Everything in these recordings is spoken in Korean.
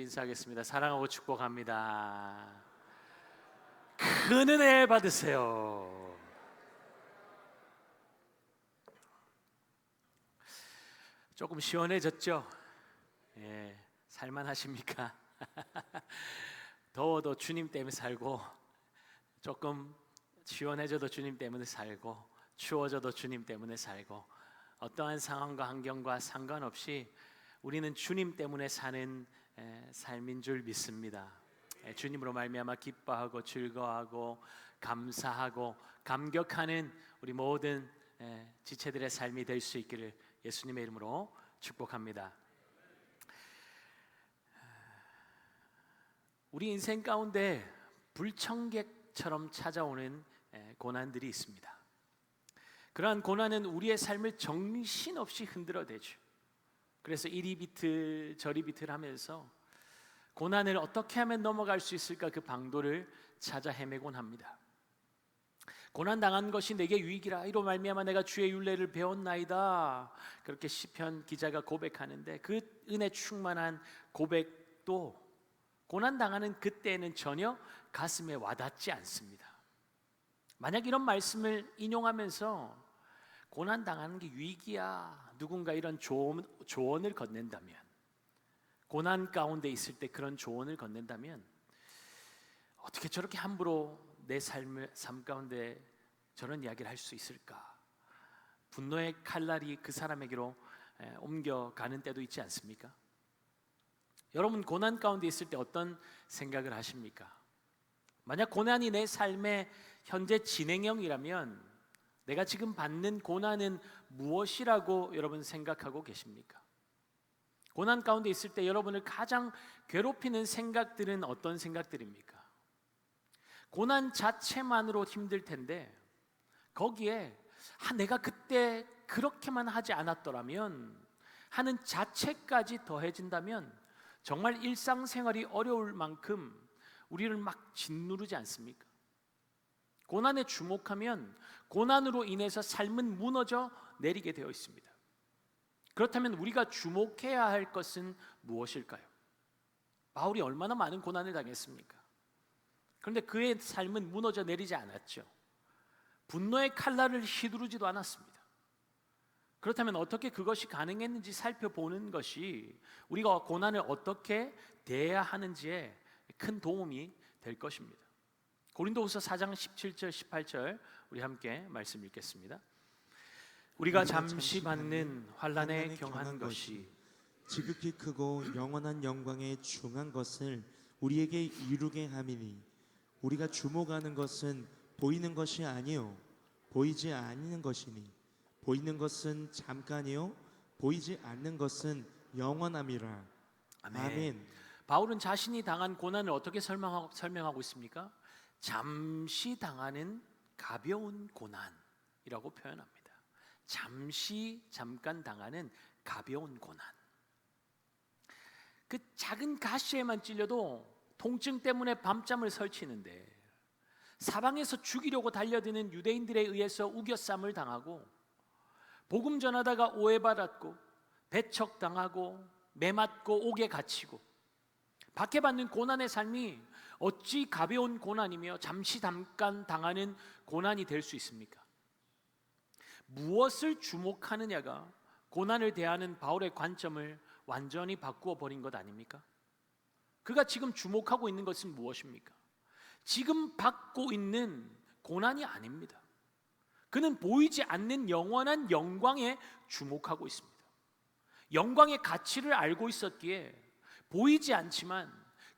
인사하겠습니다. 사랑하고 축복합니다. 큰 은혜 받으세요. 조금 시원해졌죠? 예, 살만하십니까? 더워도 주님 때문에 살고, 조금 시원해져도 주님 때문에 살고, 추워져도 주님 때문에 살고, 어떠한 상황과 환경과 상관없이 우리는 주님 때문에 사는 삶인 줄 믿습니다. 주님으로 말미암아 기뻐하고 즐거워하고 감사하고 감격하는 우리 모든 지체들의 삶이 될 수 있기를 예수님의 이름으로 축복합니다. 우리 인생 가운데 불청객처럼 찾아오는 고난들이 있습니다. 그러한 고난은 우리의 삶을 정신없이 흔들어대죠. 그래서 이리 비틀 저리 비틀 하면서 고난을 어떻게 하면 넘어갈 수 있을까 그 방도를 찾아 헤매곤 합니다. 고난 당한 것이 내게 유익이라 이로 말미암아 내가 주의 율례를 배웠나이다. 그렇게 시편 기자가 고백하는데 그 은혜 충만한 고백도 고난 당하는 그때에는 전혀 가슴에 와닿지 않습니다. 만약 이런 말씀을 인용하면서 고난 당하는 게 유익이야, 누군가 이런 조언을 건넨다면, 고난 가운데 있을 때 그런 조언을 건넨다면 어떻게 저렇게 함부로 내 삶 가운데 저런 이야기를 할 수 있을까? 분노의 칼날이 그 사람에게로 옮겨가는 때도 있지 않습니까? 여러분, 고난 가운데 있을 때 어떤 생각을 하십니까? 만약 고난이 내 삶의 현재 진행형이라면 내가 지금 받는 고난은 무엇이라고 여러분 생각하고 계십니까? 고난 가운데 있을 때 여러분을 가장 괴롭히는 생각들은 어떤 생각들입니까? 고난 자체만으로 힘들 텐데 거기에 내가 그때 그렇게만 하지 않았더라면 하는 자체까지 더해진다면 정말 일상생활이 어려울 만큼 우리를 막 짓누르지 않습니까? 고난에 주목하면 고난으로 인해서 삶은 무너져 내리게 되어 있습니다. 그렇다면 우리가 주목해야 할 것은 무엇일까요? 바울이 얼마나 많은 고난을 당했습니까? 그런데 그의 삶은 무너져 내리지 않았죠. 분노의 칼날을 휘두르지도 않았습니다. 그렇다면 어떻게 그것이 가능했는지 살펴보는 것이 우리가 고난을 어떻게 대해야 하는지에 큰 도움이 될 것입니다. 고린도후서 4장 17절 18절 우리 함께 말씀 읽겠습니다. 우리가 잠시 받는 환난에 경한 것이 지극히 크고 영원한 영광에 중한 것을 우리에게 이루게 함이니 우리가 주목하는 것은 보이는 것이 아니요 보이지 않는 것이니 보이는 것은 잠깐이요 보이지 않는 것은 영원함이라. 아멘. 바울은 자신이 당한 고난을 어떻게 설명하고 있습니까? 잠시 당하는 가벼운 고난이라고 표현합니다. 잠깐 당하는 가벼운 고난. 그 작은 가시에만 찔려도 통증 때문에 밤잠을 설치는데 사방에서 죽이려고 달려드는 유대인들에 의해서 우겨쌈을 당하고 복음 전하다가 오해받았고 배척당하고 매맞고 옥에 갇히고 박해받는 고난의 삶이 어찌 가벼운 고난이며 잠깐 당하는 고난이 될 수 있습니까? 무엇을 주목하느냐가 고난을 대하는 바울의 관점을 완전히 바꾸어 버린 것 아닙니까? 그가 지금 주목하고 있는 것은 무엇입니까? 지금 받고 있는 고난이 아닙니다. 그는 보이지 않는 영원한 영광에 주목하고 있습니다. 영광의 가치를 알고 있었기에 보이지 않지만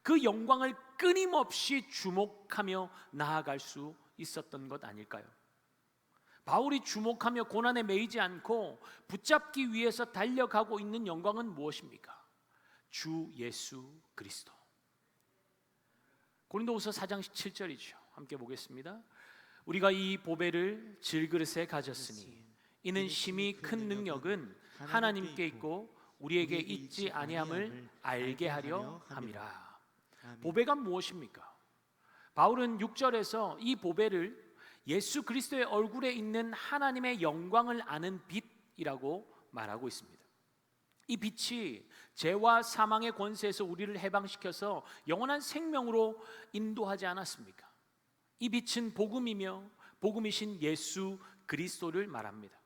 그 영광을 끊임없이 주목하며 나아갈 수 있었던 것 아닐까요? 바울이 주목하며 고난에 매이지 않고 붙잡기 위해서 달려가고 있는 영광은 무엇입니까? 주 예수 그리스도. 고린도후서 4장 7절이죠. 함께 보겠습니다. 우리가 이 보배를 질그릇에 가졌으니 이는 심히 큰 능력은 하나님께 있고 우리에게 있지 아니함을 알게 하려 함이라. 보배가 무엇입니까? 바울은 6절에서 이 보배를 예수 그리스도의 얼굴에 있는 하나님의 영광을 아는 빛이라고 말하고 있습니다. 이 빛이 죄와 사망의 권세에서 우리를 해방시켜서 영원한 생명으로 인도하지 않았습니까? 이 빛은 복음이며 복음이신 예수 그리스도를 말합니다.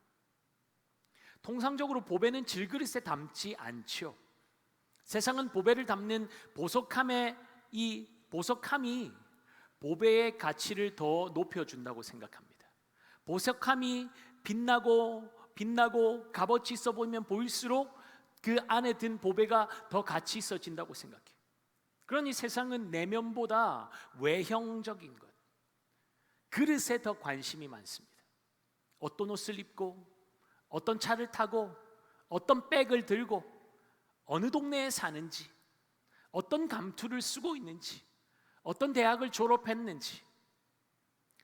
통상적으로 보배는 질그릇에 담지 않죠. 세상은 보배를 담는 보석함이 보배의 가치를 더 높여준다고 생각합니다. 보석함이 빛나고 값어치 있어 보이면 보일수록 그 안에 든 보배가 더 가치 있어진다고 생각해요. 그러니 세상은 내면보다 외형적인 것, 그릇에 더 관심이 많습니다. 어떤 옷을 입고, 어떤 차를 타고, 어떤 백을 들고, 어느 동네에 사는지, 어떤 감투를 쓰고 있는지, 어떤 대학을 졸업했는지,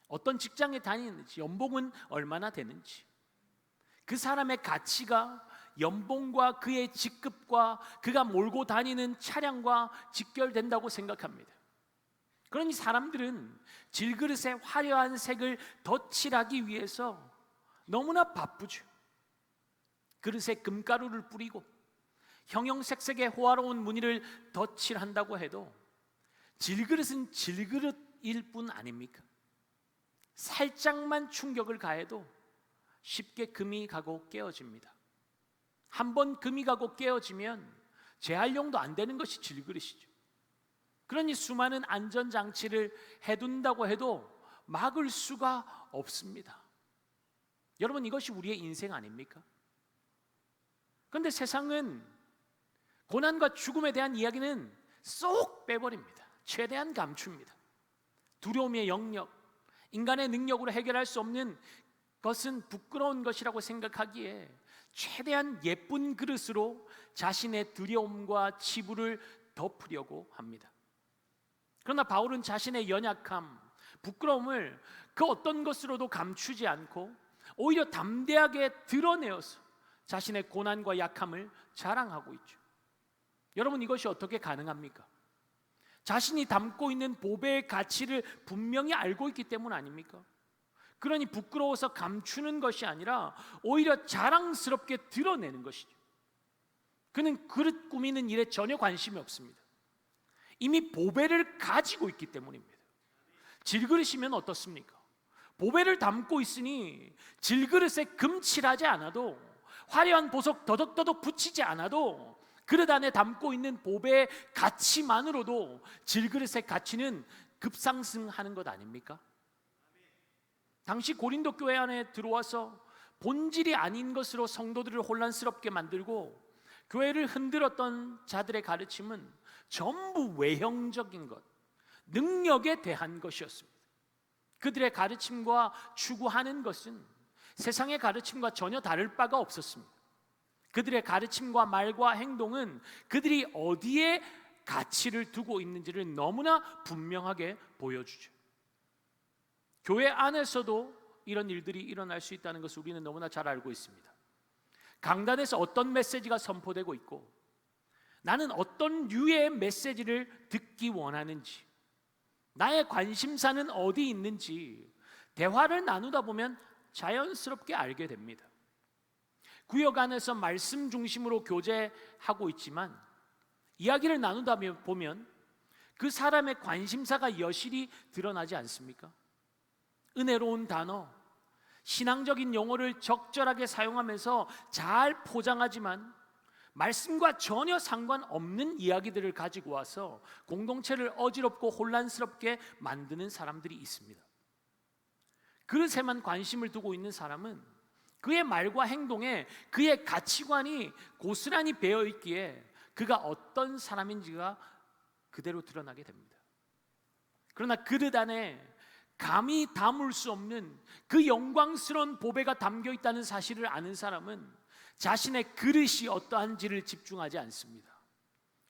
어떤 직장에 다니는지, 연봉은 얼마나 되는지, 그 사람의 가치가 연봉과 그의 직급과 그가 몰고 다니는 차량과 직결된다고 생각합니다. 그러니 사람들은 질그릇에 화려한 색을 덧칠하기 위해서 너무나 바쁘죠. 그릇에 금가루를 뿌리고 형형색색의 호화로운 무늬를 덧칠한다고 해도 질그릇은 질그릇일 뿐 아닙니까? 살짝만 충격을 가해도 쉽게 금이 가고 깨어집니다. 한번 금이 가고 깨어지면 재활용도 안 되는 것이 질그릇이죠. 그러니 수많은 안전장치를 해둔다고 해도 막을 수가 없습니다. 여러분, 이것이 우리의 인생 아닙니까? 그런데 세상은 고난과 죽음에 대한 이야기는 쏙 빼버립니다. 최대한 감춥니다. 두려움의 영역, 인간의 능력으로 해결할 수 없는 것은 부끄러운 것이라고 생각하기에 최대한 예쁜 그릇으로 자신의 두려움과 치부를 덮으려고 합니다. 그러나 바울은 자신의 연약함, 부끄러움을 그 어떤 것으로도 감추지 않고 오히려 담대하게 드러내어서 자신의 고난과 약함을 자랑하고 있죠. 여러분, 이것이 어떻게 가능합니까? 자신이 담고 있는 보배의 가치를 분명히 알고 있기 때문 아닙니까? 그러니 부끄러워서 감추는 것이 아니라 오히려 자랑스럽게 드러내는 것이죠. 그는 그릇 꾸미는 일에 전혀 관심이 없습니다. 이미 보배를 가지고 있기 때문입니다. 질그릇이면 어떻습니까? 보배를 담고 있으니 질그릇에 금칠하지 않아도, 화려한 보석 더덕더덕 붙이지 않아도 그릇 안에 담고 있는 보배의 가치만으로도 질그릇의 가치는 급상승하는 것 아닙니까? 당시 고린도 교회 안에 들어와서 본질이 아닌 것으로 성도들을 혼란스럽게 만들고 교회를 흔들었던 자들의 가르침은 전부 외형적인 것, 능력에 대한 것이었습니다. 그들의 가르침과 추구하는 것은 세상의 가르침과 전혀 다를 바가 없었습니다. 그들의 가르침과 말과 행동은 그들이 어디에 가치를 두고 있는지를 너무나 분명하게 보여주죠. 교회 안에서도 이런 일들이 일어날 수 있다는 것을 우리는 너무나 잘 알고 있습니다. 강단에서 어떤 메시지가 선포되고 있고 나는 어떤 류의 메시지를 듣기 원하는지, 나의 관심사는 어디 있는지 대화를 나누다 보면 자연스럽게 알게 됩니다. 구역 안에서 말씀 중심으로 교제하고 있지만 이야기를 나누다 보면 그 사람의 관심사가 여실히 드러나지 않습니까? 은혜로운 단어, 신앙적인 용어를 적절하게 사용하면서 잘 포장하지만 말씀과 전혀 상관없는 이야기들을 가지고 와서 공동체를 어지럽고 혼란스럽게 만드는 사람들이 있습니다. 그릇에만 관심을 두고 있는 사람은 그의 말과 행동에 그의 가치관이 고스란히 배어 있기에 그가 어떤 사람인지가 그대로 드러나게 됩니다. 그러나 그릇 안에 감히 담을 수 없는 그 영광스러운 보배가 담겨 있다는 사실을 아는 사람은 자신의 그릇이 어떠한지를 집중하지 않습니다.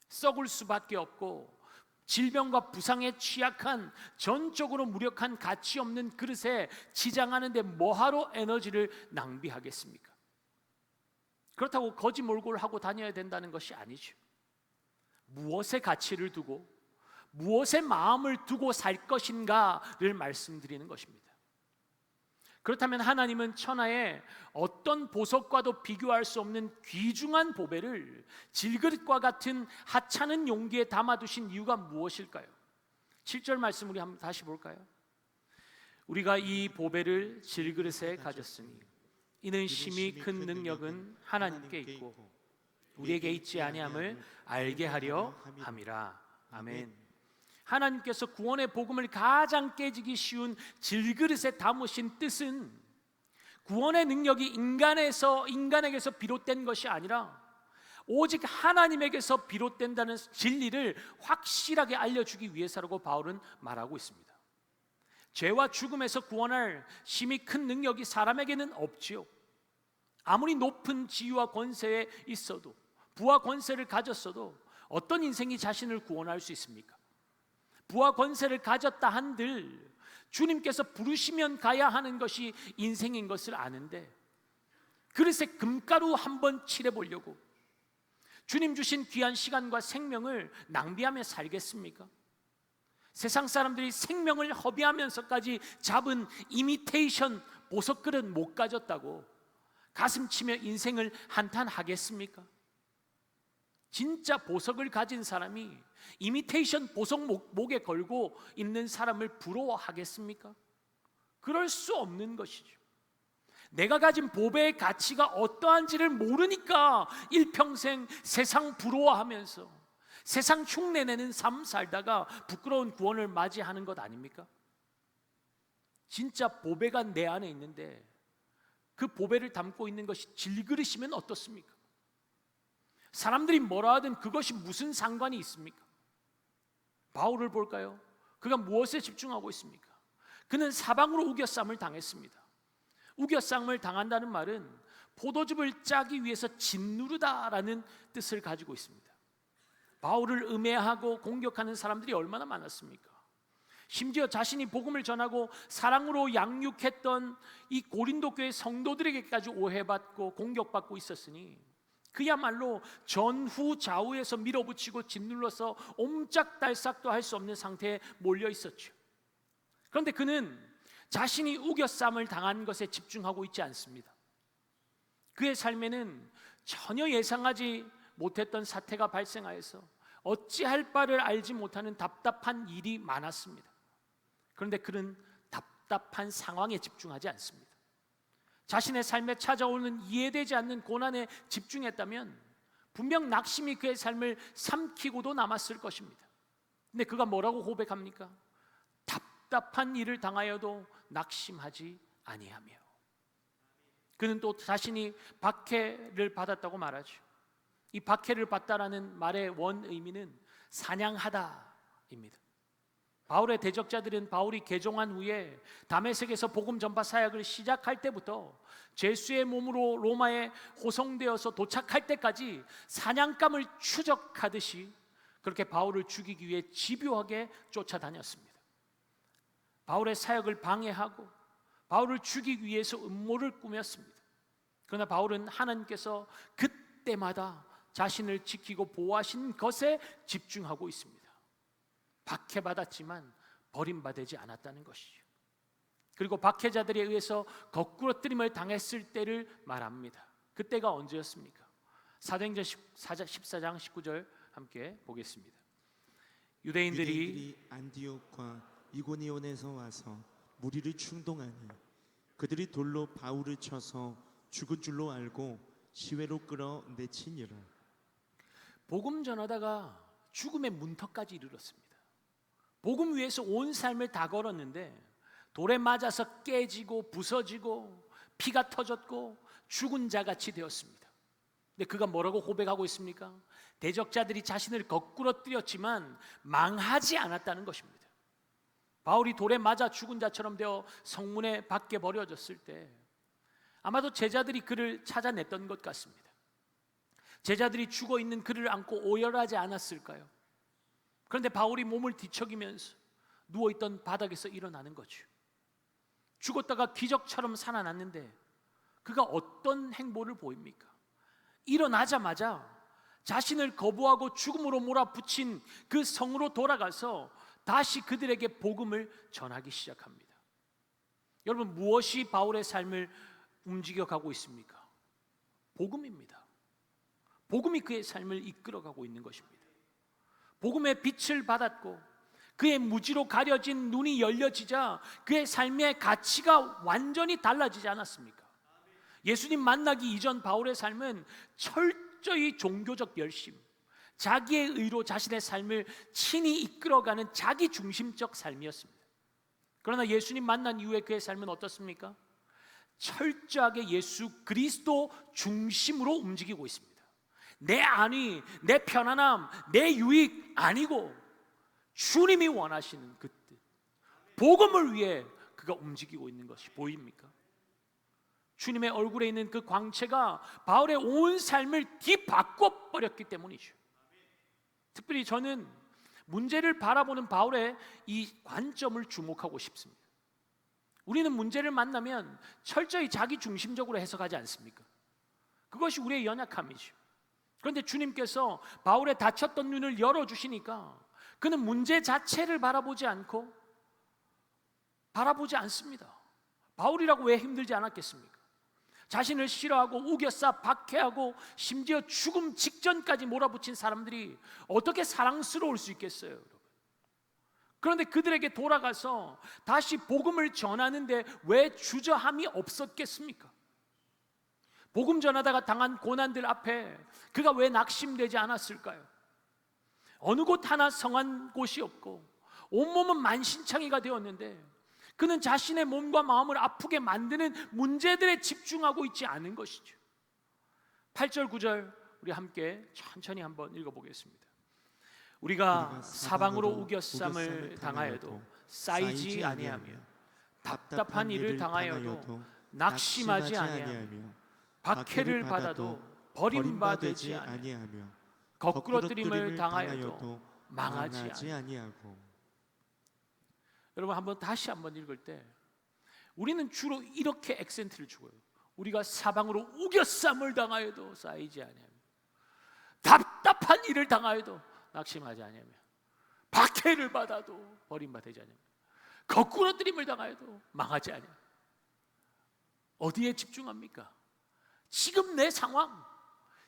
썩을 수밖에 없고 질병과 부상에 취약한, 전적으로 무력한 가치 없는 그릇에 치장하는데 뭐하러 에너지를 낭비하겠습니까? 그렇다고 거지몰골하고 다녀야 된다는 것이 아니죠. 무엇에 가치를 두고 무엇에 마음을 두고 살 것인가를 말씀드리는 것입니다. 그렇다면 하나님은 천하에 어떤 보석과도 비교할 수 없는 귀중한 보배를 질그릇과 같은 하찮은 용기에 담아두신 이유가 무엇일까요? 7절 말씀 우리 한번 다시 볼까요? 우리가 이 보배를 질그릇에 가졌으니 이는 심히 큰 능력은 하나님께 있고 우리에게 있지 아니함을 알게 하려 함이라. 아멘. 하나님께서 구원의 복음을 가장 깨지기 쉬운 질그릇에 담으신 뜻은 구원의 능력이 인간에게서 비롯된 것이 아니라 오직 하나님에게서 비롯된다는 진리를 확실하게 알려주기 위해서라고 바울은 말하고 있습니다. 죄와 죽음에서 구원할 심히 큰 능력이 사람에게는 없지요. 아무리 높은 지위와 권세에 있어도, 부와 권세를 가졌어도 어떤 인생이 자신을 구원할 수 있습니까? 부와 권세를 가졌다 한들 주님께서 부르시면 가야 하는 것이 인생인 것을 아는데 그릇에 금가루 한번 칠해보려고 주님 주신 귀한 시간과 생명을 낭비하며 살겠습니까? 세상 사람들이 생명을 허비하면서까지 잡은 이미테이션 보석그릇 못 가졌다고 가슴 치며 인생을 한탄하겠습니까? 진짜 보석을 가진 사람이 이미테이션 보석 목에 걸고 있는 사람을 부러워하겠습니까? 그럴 수 없는 것이죠. 내가 가진 보배의 가치가 어떠한지를 모르니까 일평생 세상 부러워하면서 세상 흉내내는 삶 살다가 부끄러운 구원을 맞이하는 것 아닙니까? 진짜 보배가 내 안에 있는데 그 보배를 담고 있는 것이 질그릇이면 어떻습니까? 사람들이 뭐라 하든 그것이 무슨 상관이 있습니까? 바울을 볼까요? 그가 무엇에 집중하고 있습니까? 그는 사방으로 우겨쌈을 당했습니다. 우겨쌈을 당한다는 말은 포도즙을 짜기 위해서 짓누르다라는 뜻을 가지고 있습니다. 바울을 음해하고 공격하는 사람들이 얼마나 많았습니까? 심지어 자신이 복음을 전하고 사랑으로 양육했던 이 고린도 교회 성도들에게까지 오해받고 공격받고 있었으니 그야말로 전후 좌우에서 밀어붙이고 짓눌러서 옴짝달싹도 할 수 없는 상태에 몰려 있었죠. 그런데 그는 자신이 우겨쌈을 당한 것에 집중하고 있지 않습니다. 그의 삶에는 전혀 예상하지 못했던 사태가 발생하여서 어찌할 바를 알지 못하는 답답한 일이 많았습니다. 그런데 그는 답답한 상황에 집중하지 않습니다. 자신의 삶에 찾아오는 이해되지 않는 고난에 집중했다면 분명 낙심이 그의 삶을 삼키고도 남았을 것입니다. 근데 그가 뭐라고 고백합니까? 답답한 일을 당하여도 낙심하지 아니하며. 그는 또 자신이 박해를 받았다고 말하죠. 이 박해를 받다라는 말의 원 의미는 사냥하다입니다. 바울의 대적자들은 바울이 개종한 후에 다메섹에서 복음 전파 사역을 시작할 때부터 죄수의 몸으로 로마에 호송되어서 도착할 때까지 사냥감을 추적하듯이 그렇게 바울을 죽이기 위해 집요하게 쫓아다녔습니다. 바울의 사역을 방해하고 바울을 죽이기 위해서 음모를 꾸몄습니다. 그러나 바울은 하나님께서 그때마다 자신을 지키고 보호하신 것에 집중하고 있습니다. 박해받았지만 버림받지 않았다는 것이죠. 그리고 박해자들에 의해서 거꾸러뜨림을 당했을 때를 말합니다. 그때가 언제였습니까? 사도행전 14장 19절 함께 보겠습니다. 유대인들이 안디옥과 이고니온에서 와서 무리를 충동하니 그들이 돌로 바울을 쳐서 죽은 줄로 알고 시외로 끌어내치니라. 복음 전하다가 죽음의 문턱까지 이르렀습니다. 복음 위해서 온 삶을 다 걸었는데 돌에 맞아서 깨지고 부서지고 피가 터졌고 죽은 자같이 되었습니다. 근데 그가 뭐라고 고백하고 있습니까? 대적자들이 자신을 거꾸러뜨렸지만 망하지 않았다는 것입니다. 바울이 돌에 맞아 죽은 자처럼 되어 성문에 밖에 버려졌을 때 아마도 제자들이 그를 찾아냈던 것 같습니다. 제자들이 죽어있는 그를 안고 오열하지 않았을까요? 그런데 바울이 몸을 뒤척이면서 누워있던 바닥에서 일어나는 거죠. 죽었다가 기적처럼 살아났는데 그가 어떤 행보를 보입니까? 일어나자마자 자신을 거부하고 죽음으로 몰아붙인 그 성으로 돌아가서 다시 그들에게 복음을 전하기 시작합니다. 여러분, 무엇이 바울의 삶을 움직여가고 있습니까? 복음입니다. 복음이 그의 삶을 이끌어가고 있는 것입니다. 복음의 빛을 받았고 그의 무지로 가려진 눈이 열려지자 그의 삶의 가치가 완전히 달라지지 않았습니까? 예수님 만나기 이전 바울의 삶은 철저히 종교적 열심, 자기의 의로 자신의 삶을 친히 이끌어가는 자기 중심적 삶이었습니다. 그러나 예수님 만난 이후에 그의 삶은 어떻습니까? 철저하게 예수 그리스도 중심으로 움직이고 있습니다. 내 안위, 내 편안함, 내 유익 아니고 주님이 원하시는 그 뜻, 복음을 위해 그가 움직이고 있는 것이 보입니까? 주님의 얼굴에 있는 그 광채가 바울의 온 삶을 뒤바꿔 버렸기 때문이죠. 특별히 저는 문제를 바라보는 바울의 이 관점을 주목하고 싶습니다. 우리는 문제를 만나면 철저히 자기 중심적으로 해석하지 않습니까? 그것이 우리의 연약함이죠. 그런데 주님께서 바울의 닫혔던 눈을 열어주시니까 그는 문제 자체를 바라보지 않습니다. 바울이라고 왜 힘들지 않았겠습니까? 자신을 싫어하고 우겨싸 박해하고 심지어 죽음 직전까지 몰아붙인 사람들이 어떻게 사랑스러울 수 있겠어요, 여러분? 그런데 그들에게 돌아가서 다시 복음을 전하는데 왜 주저함이 없었겠습니까? 복음 전하다가 당한 고난들 앞에 그가 왜 낙심되지 않았을까요? 어느 곳 하나 성한 곳이 없고 온몸은 만신창이가 되었는데 그는 자신의 몸과 마음을 아프게 만드는 문제들에 집중하고 있지 않은 것이죠. 8절 9절 우리 함께 천천히 한번 읽어보겠습니다. 우리가 사방으로 우겨쌈을 당하여도 쌓이지 아니하며 답답한 일을 당하여도 낙심하지 아니하며 박해를 받아도 버림받지 아니하며 거꾸러뜨림을 당하여도 망하지 아니하고. 여러분, 다시 한번 읽을 때 우리는 주로 이렇게 액센트를 주고요. 우리가 사방으로 우겨쌈을 당하여도 쌓이지 아니하며 답답한 일을 당하여도 낙심하지 아니하며 박해를 받아도 버림받지 아니하며 거꾸러뜨림을 당하여도 망하지 아니하며. 어디에 집중합니까? 지금 내 상황,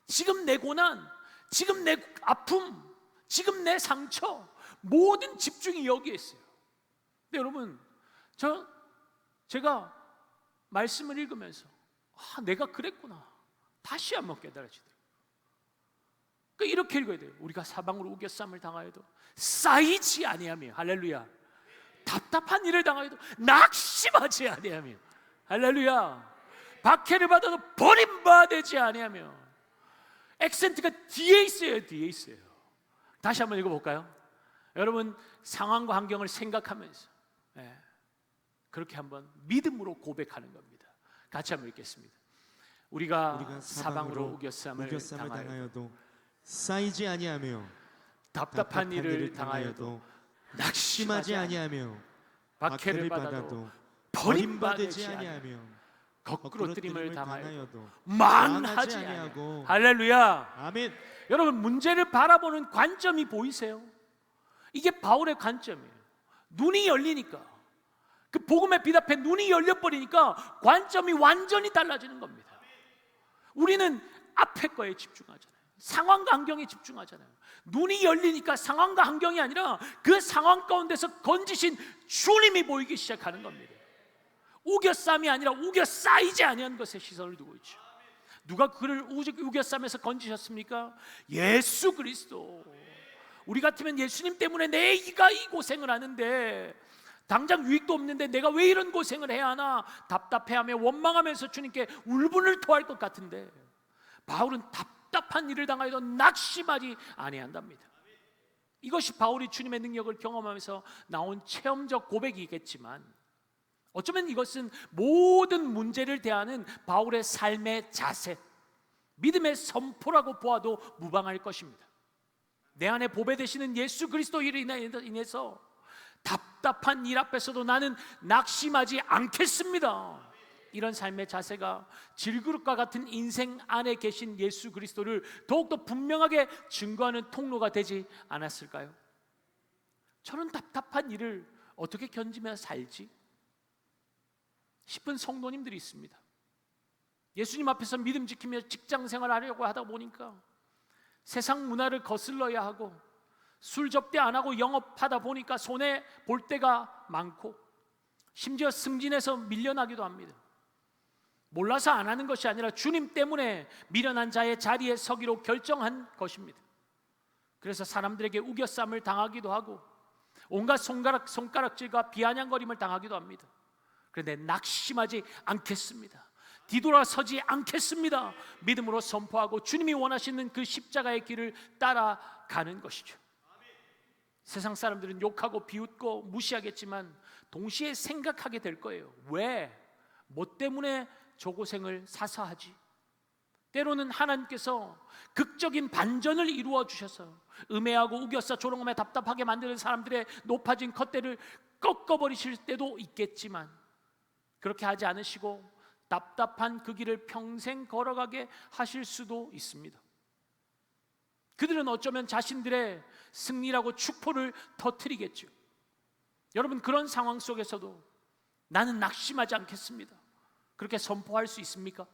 지금 내 고난, 지금 내 아픔, 지금 내 상처, 모든 집중이 여기에 있어요. 근데 여러분, 제가 말씀을 읽으면서 내가 그랬구나 다시 한번 깨달아지더라고요. 그러니까 이렇게 읽어야 돼요. 우리가 사방으로 우겨쌈을 당하여도 쌓이지 아니하며, 할렐루야, 답답한 일을 당하여도 낙심하지 아니하며, 할렐루야, 박해를 받아도 버림받지 아니하며. 액센트가 뒤에 있어요. 뒤에 있어요. 다시 한번 읽어볼까요? 여러분, 상황과 환경을 생각하면서 그렇게 한번 믿음으로 고백하는 겁니다. 같이 한번 읽겠습니다. 우리가 사방으로 우겨쌈을 당하여도 쌓이지 아니하며 답답한 일을 당하여도 낙심하지 아니하며 박해를 받아도 버림받지 아니하며 거꾸러뜨림을 당하여도 망하지 아니하고. 할렐루야. 아멘. 여러분, 문제를 바라보는 관점이 보이세요? 이게 바울의 관점이에요. 눈이 열리니까, 그 복음의 빛 앞에 눈이 열려버리니까 관점이 완전히 달라지는 겁니다. 우리는 앞에 거에 집중하잖아요. 상황과 환경에 집중하잖아요. 눈이 열리니까 상황과 환경이 아니라 그 상황 가운데서 건지신 주님이 보이기 시작하는 겁니다. 우겨쌈이 아니라 우겨싸이지 아니한 것에 시선을 두고 있죠. 누가 그를 우겨쌈에서 건지셨습니까? 예수 그리스도. 우리 같으면 예수님 때문에 내가 이 고생을 하는데, 당장 유익도 없는데 내가 왜 이런 고생을 해야 하나 답답해하며 원망하면서 주님께 울분을 토할 것 같은데, 바울은 답답한 일을 당하여도 낙심하지 아니한답니다. 이것이 바울이 주님의 능력을 경험하면서 나온 체험적 고백이겠지만, 어쩌면 이것은 모든 문제를 대하는 바울의 삶의 자세, 믿음의 선포라고 보아도 무방할 것입니다. 내 안에 보배되시는 예수 그리스도로 인해서 답답한 일 앞에서도 나는 낙심하지 않겠습니다. 이런 삶의 자세가 질그릇과 같은 인생 안에 계신 예수 그리스도를 더욱더 분명하게 증거하는 통로가 되지 않았을까요? 저는 답답한 일을 어떻게 견디며 살지? 싶은 성도님들이 있습니다. 예수님 앞에서 믿음 지키며 직장 생활하려고 하다 보니까 세상 문화를 거슬러야 하고 술 접대 안 하고 영업하다 보니까 손해 볼 때가 많고 심지어 승진해서 밀려나기도 합니다. 몰라서 안 하는 것이 아니라 주님 때문에 미련한 자의 자리에 서기로 결정한 것입니다. 그래서 사람들에게 우겨쌈을 당하기도 하고 온갖 손가락질과 비아냥거림을 당하기도 합니다. 그런데 낙심하지 않겠습니다. 뒤돌아서지 않겠습니다. 믿음으로 선포하고 주님이 원하시는 그 십자가의 길을 따라가는 것이죠. 세상 사람들은 욕하고 비웃고 무시하겠지만 동시에 생각하게 될 거예요. 왜? 뭐 때문에 저 고생을 사서 하지? 때로는 하나님께서 극적인 반전을 이루어 주셔서 음해하고 우겨싸 조롱하며 답답하게 만드는 사람들의 높아진 컷대를 꺾어버리실 때도 있겠지만 그렇게 하지 않으시고 답답한 그 길을 평생 걸어가게 하실 수도 있습니다. 그들은 어쩌면 자신들의 승리라고 축포를 터뜨리겠죠. 여러분, 그런 상황 속에서도 나는 낙심하지 않겠습니다, 그렇게 선포할 수 있습니까?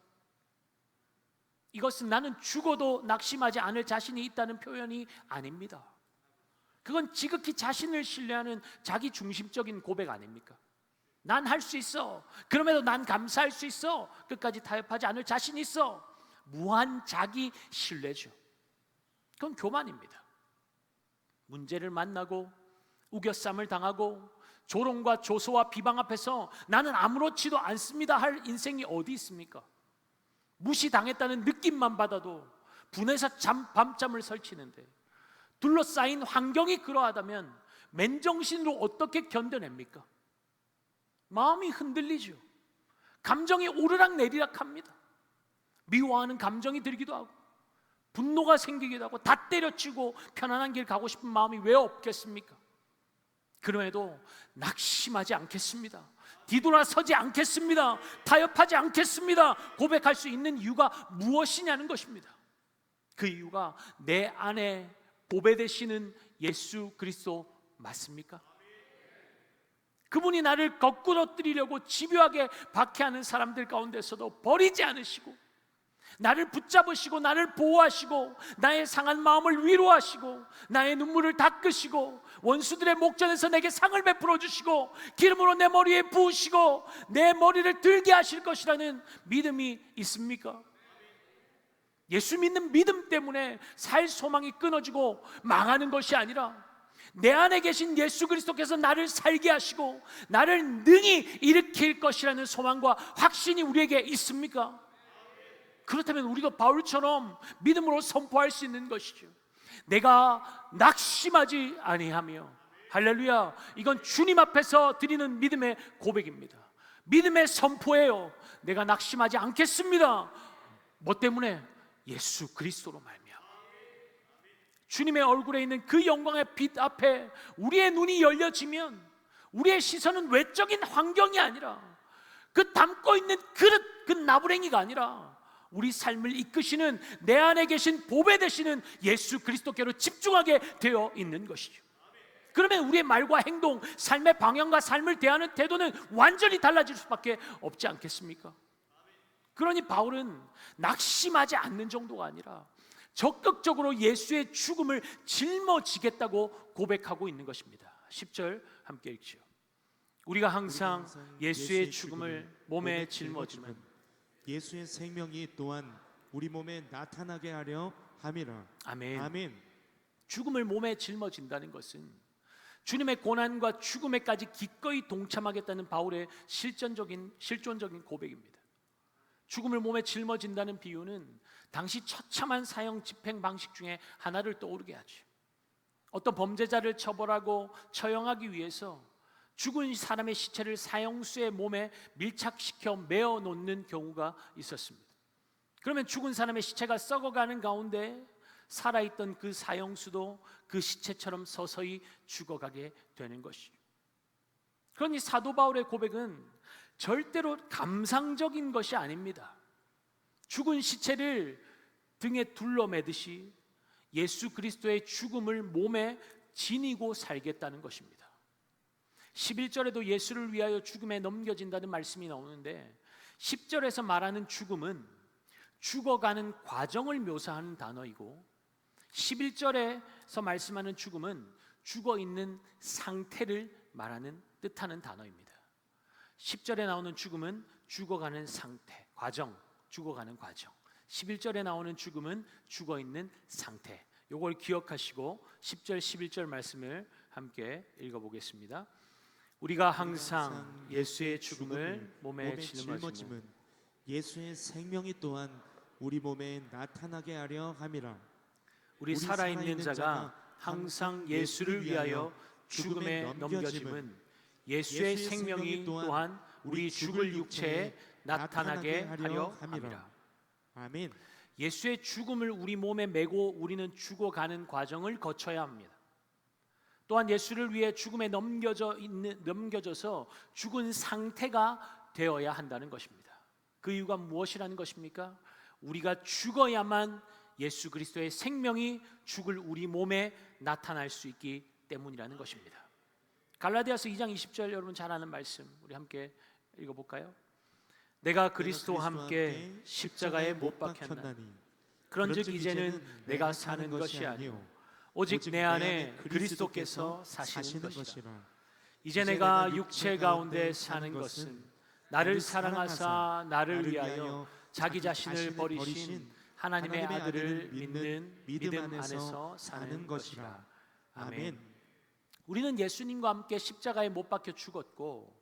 이것은 나는 죽어도 낙심하지 않을 자신이 있다는 표현이 아닙니다. 그건 지극히 자신을 신뢰하는 자기 중심적인 고백 아닙니까? 난 할 수 있어, 그럼에도 난 감사할 수 있어, 끝까지 타협하지 않을 자신이 있어. 무한 자기 신뢰죠. 그건 교만입니다. 문제를 만나고 우겨쌈을 당하고 조롱과 조소와 비방 앞에서 나는 아무렇지도 않습니다 할 인생이 어디 있습니까? 무시당했다는 느낌만 받아도 분해서 밤잠을 설치는데 둘러싸인 환경이 그러하다면 맨정신으로 어떻게 견뎌냅니까? 마음이 흔들리죠. 감정이 오르락 내리락 합니다. 미워하는 감정이 들기도 하고 분노가 생기기도 하고 다 때려치고 편안한 길 가고 싶은 마음이 왜 없겠습니까? 그럼에도 낙심하지 않겠습니다, 뒤돌아서지 않겠습니다, 타협하지 않겠습니다 고백할 수 있는 이유가 무엇이냐는 것입니다. 그 이유가 내 안에 보배 되시는 예수 그리스도 맞습니까? 그분이 나를 거꾸로 뜨리려고 집요하게 박해하는 사람들 가운데서도 버리지 않으시고 나를 붙잡으시고 나를 보호하시고 나의 상한 마음을 위로하시고 나의 눈물을 닦으시고 원수들의 목전에서 내게 상을 베풀어 주시고 기름으로 내 머리에 부으시고 내 머리를 들게 하실 것이라는 믿음이 있습니까? 예수 믿는 믿음 때문에 살 소망이 끊어지고 망하는 것이 아니라 내 안에 계신 예수 그리스도께서 나를 살게 하시고 나를 능히 일으킬 것이라는 소망과 확신이 우리에게 있습니까? 그렇다면 우리도 바울처럼 믿음으로 선포할 수 있는 것이죠. 내가 낙심하지 아니하며. 할렐루야. 이건 주님 앞에서 드리는 믿음의 고백입니다. 믿음의 선포예요. 내가 낙심하지 않겠습니다. 뭐 때문에? 예수 그리스도로 말미암아. 주님의 얼굴에 있는 그 영광의 빛 앞에 우리의 눈이 열려지면 우리의 시선은 외적인 환경이 아니라 그 담고 있는 그릇, 그 나부랭이가 아니라 우리 삶을 이끄시는 내 안에 계신 보배 되시는 예수 그리스도께로 집중하게 되어 있는 것이죠. 그러면 우리의 말과 행동, 삶의 방향과 삶을 대하는 태도는 완전히 달라질 수밖에 없지 않겠습니까? 그러니 바울은 낙심하지 않는 정도가 아니라 적극적으로 예수의 죽음을 짊어지겠다고 고백하고 있는 것입니다. 10절 함께 읽죠. 우리가 항상 예수의 죽음을 몸에 짊어지면 예수의 생명이 또한 우리 몸에 나타나게 하려 함이라. 아멘. 아멘. 죽음을 몸에 짊어진다는 것은 주님의 고난과 죽음에까지 기꺼이 동참하겠다는 바울의 실존적인 고백입니다. 죽음을 몸에 짊어진다는 비유는 당시 처참한 사형 집행 방식 중에 하나를 떠오르게 하죠. 어떤 범죄자를 처벌하고 처형하기 위해서 죽은 사람의 시체를 사형수의 몸에 밀착시켜 메어 놓는 경우가 있었습니다. 그러면 죽은 사람의 시체가 썩어가는 가운데 살아있던 그 사형수도 그 시체처럼 서서히 죽어가게 되는 것이죠. 그러니 사도 바울의 고백은 절대로 감상적인 것이 아닙니다. 죽은 시체를 등에 둘러매듯이 예수 그리스도의 죽음을 몸에 지니고 살겠다는 것입니다. 11절에도 예수를 위하여 죽음에 넘겨진다는 말씀이 나오는데 10절에서 말하는 죽음은 죽어가는 과정을 묘사하는 단어이고 11절에서 말씀하는 죽음은 죽어 있는 상태를 말하는 뜻하는 단어입니다. 10절에 나오는 죽음은 죽어가는 상태, 과정, 죽어가는 과정. 11절에 나오는 죽음은 죽어 있는 상태. 이걸 기억하시고 10절, 11절 말씀을 함께 읽어보겠습니다. 우리가 항상 예수의 죽음을 몸에 짊어짐은 예수의 생명이 또한 우리 몸에 나타나게 하려 함이라. 우리 살아있는 자가 항상 예수를 위하여 죽음에 넘겨짐은 예수의 생명이 또한 우리 죽을 육체에 나타나게 하려 함이라. 아멘. 예수의 죽음을 우리 몸에 메고 우리는 죽어가는 과정을 거쳐야 합니다. 또한 예수를 위해 죽음에 넘겨져서 죽은 상태가 되어야 한다는 것입니다. 그 이유가 무엇이라는 것입니까? 우리가 죽어야만 예수 그리스도의 생명이 죽을 우리 몸에 나타날 수 있기 때문이라는 것입니다. 갈라디아서 2장 20절 여러분 잘 아는 말씀 우리 함께 읽어볼까요? 내가 그리스도와 함께 십자가에 못 박혔나니 그런즉 이제는 내가 사는 것이 아니요 오직 내 안에 그리스도께서 사시는 것이라. 이제 내가 육체 가운데 사는 것은 나를 사랑하사 나를 위하여 자기 자신을 버리신 하나님의 아들을 믿는 믿음 안에서 사는 것이라. 아멘. 우리는 예수님과 함께 십자가에 못 박혀 죽었고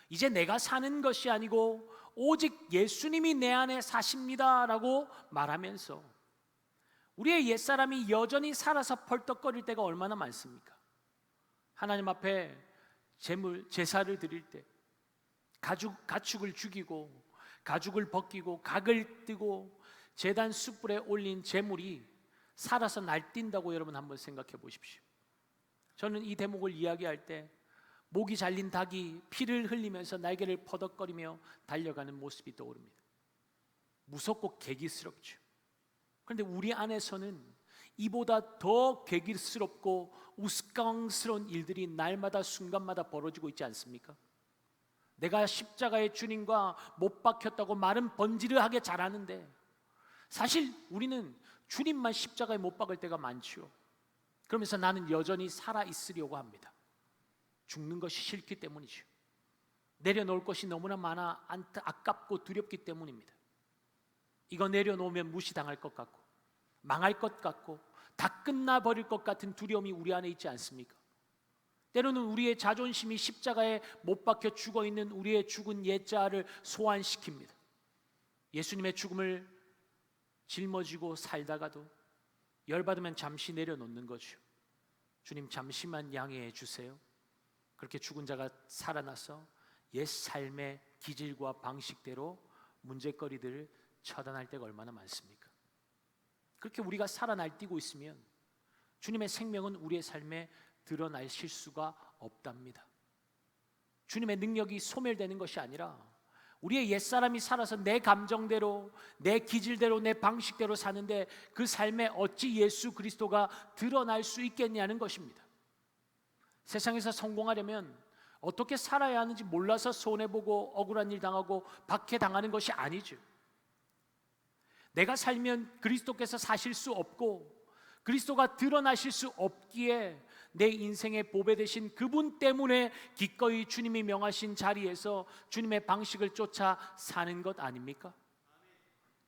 이제 내가 사는 것이 아니고 오직 예수님이 내 안에 사십니다라고 말하면서 우리의 옛사람이 여전히 살아서 펄떡거릴 때가 얼마나 많습니까? 하나님 앞에 제사를 드릴 때 가축을 죽이고 가죽을 벗기고 각을 뜨고 제단 숯불에 올린 제물이 살아서 날뛴다고 여러분 한번 생각해 보십시오. 저는 이 대목을 이야기할 때 목이 잘린 닭이 피를 흘리면서 날개를 퍼덕거리며 달려가는 모습이 떠오릅니다. 무섭고 괴기스럽죠. 그런데 우리 안에서는 이보다 더 괴기스럽고 우스꽝스러운 일들이 날마다 순간마다 벌어지고 있지 않습니까? 내가 십자가의 주님과 못 박혔다고 말은 번지르하게 잘하는데 사실 우리는 주님만 십자가에 못 박을 때가 많지요. 그러면서 나는 여전히 살아있으려고 합니다. 죽는 것이 싫기 때문이죠. 내려놓을 것이 너무나 많아 아깝고 두렵기 때문입니다. 이거 내려놓으면 무시당할 것 같고 망할 것 같고 다 끝나버릴 것 같은 두려움이 우리 안에 있지 않습니까? 때로는 우리의 자존심이 십자가에 못 박혀 죽어있는 우리의 죽은 옛자를 소환시킵니다. 예수님의 죽음을 짊어지고 살다가도 열받으면 잠시 내려놓는 거죠. 주님 잠시만 양해해 주세요. 그렇게 죽은 자가 살아나서 옛 삶의 기질과 방식대로 문제거리들을 처단할 때가 얼마나 많습니까? 그렇게 우리가 살아날뛰고 있으면 주님의 생명은 우리의 삶에 드러날 실수가 없답니다. 주님의 능력이 소멸되는 것이 아니라 우리의 옛사람이 살아서 내 감정대로 내 기질대로 내 방식대로 사는데 그 삶에 어찌 예수 그리스도가 드러날 수 있겠냐는 것입니다. 세상에서 성공하려면 어떻게 살아야 하는지 몰라서 손해보고 억울한 일 당하고 박해당하는 것이 아니죠. 내가 살면 그리스도께서 사실 수 없고 그리스도가 드러나실 수 없기에 내 인생의 보배 되신 그분 때문에 기꺼이 주님이 명하신 자리에서 주님의 방식을 쫓아 사는 것 아닙니까?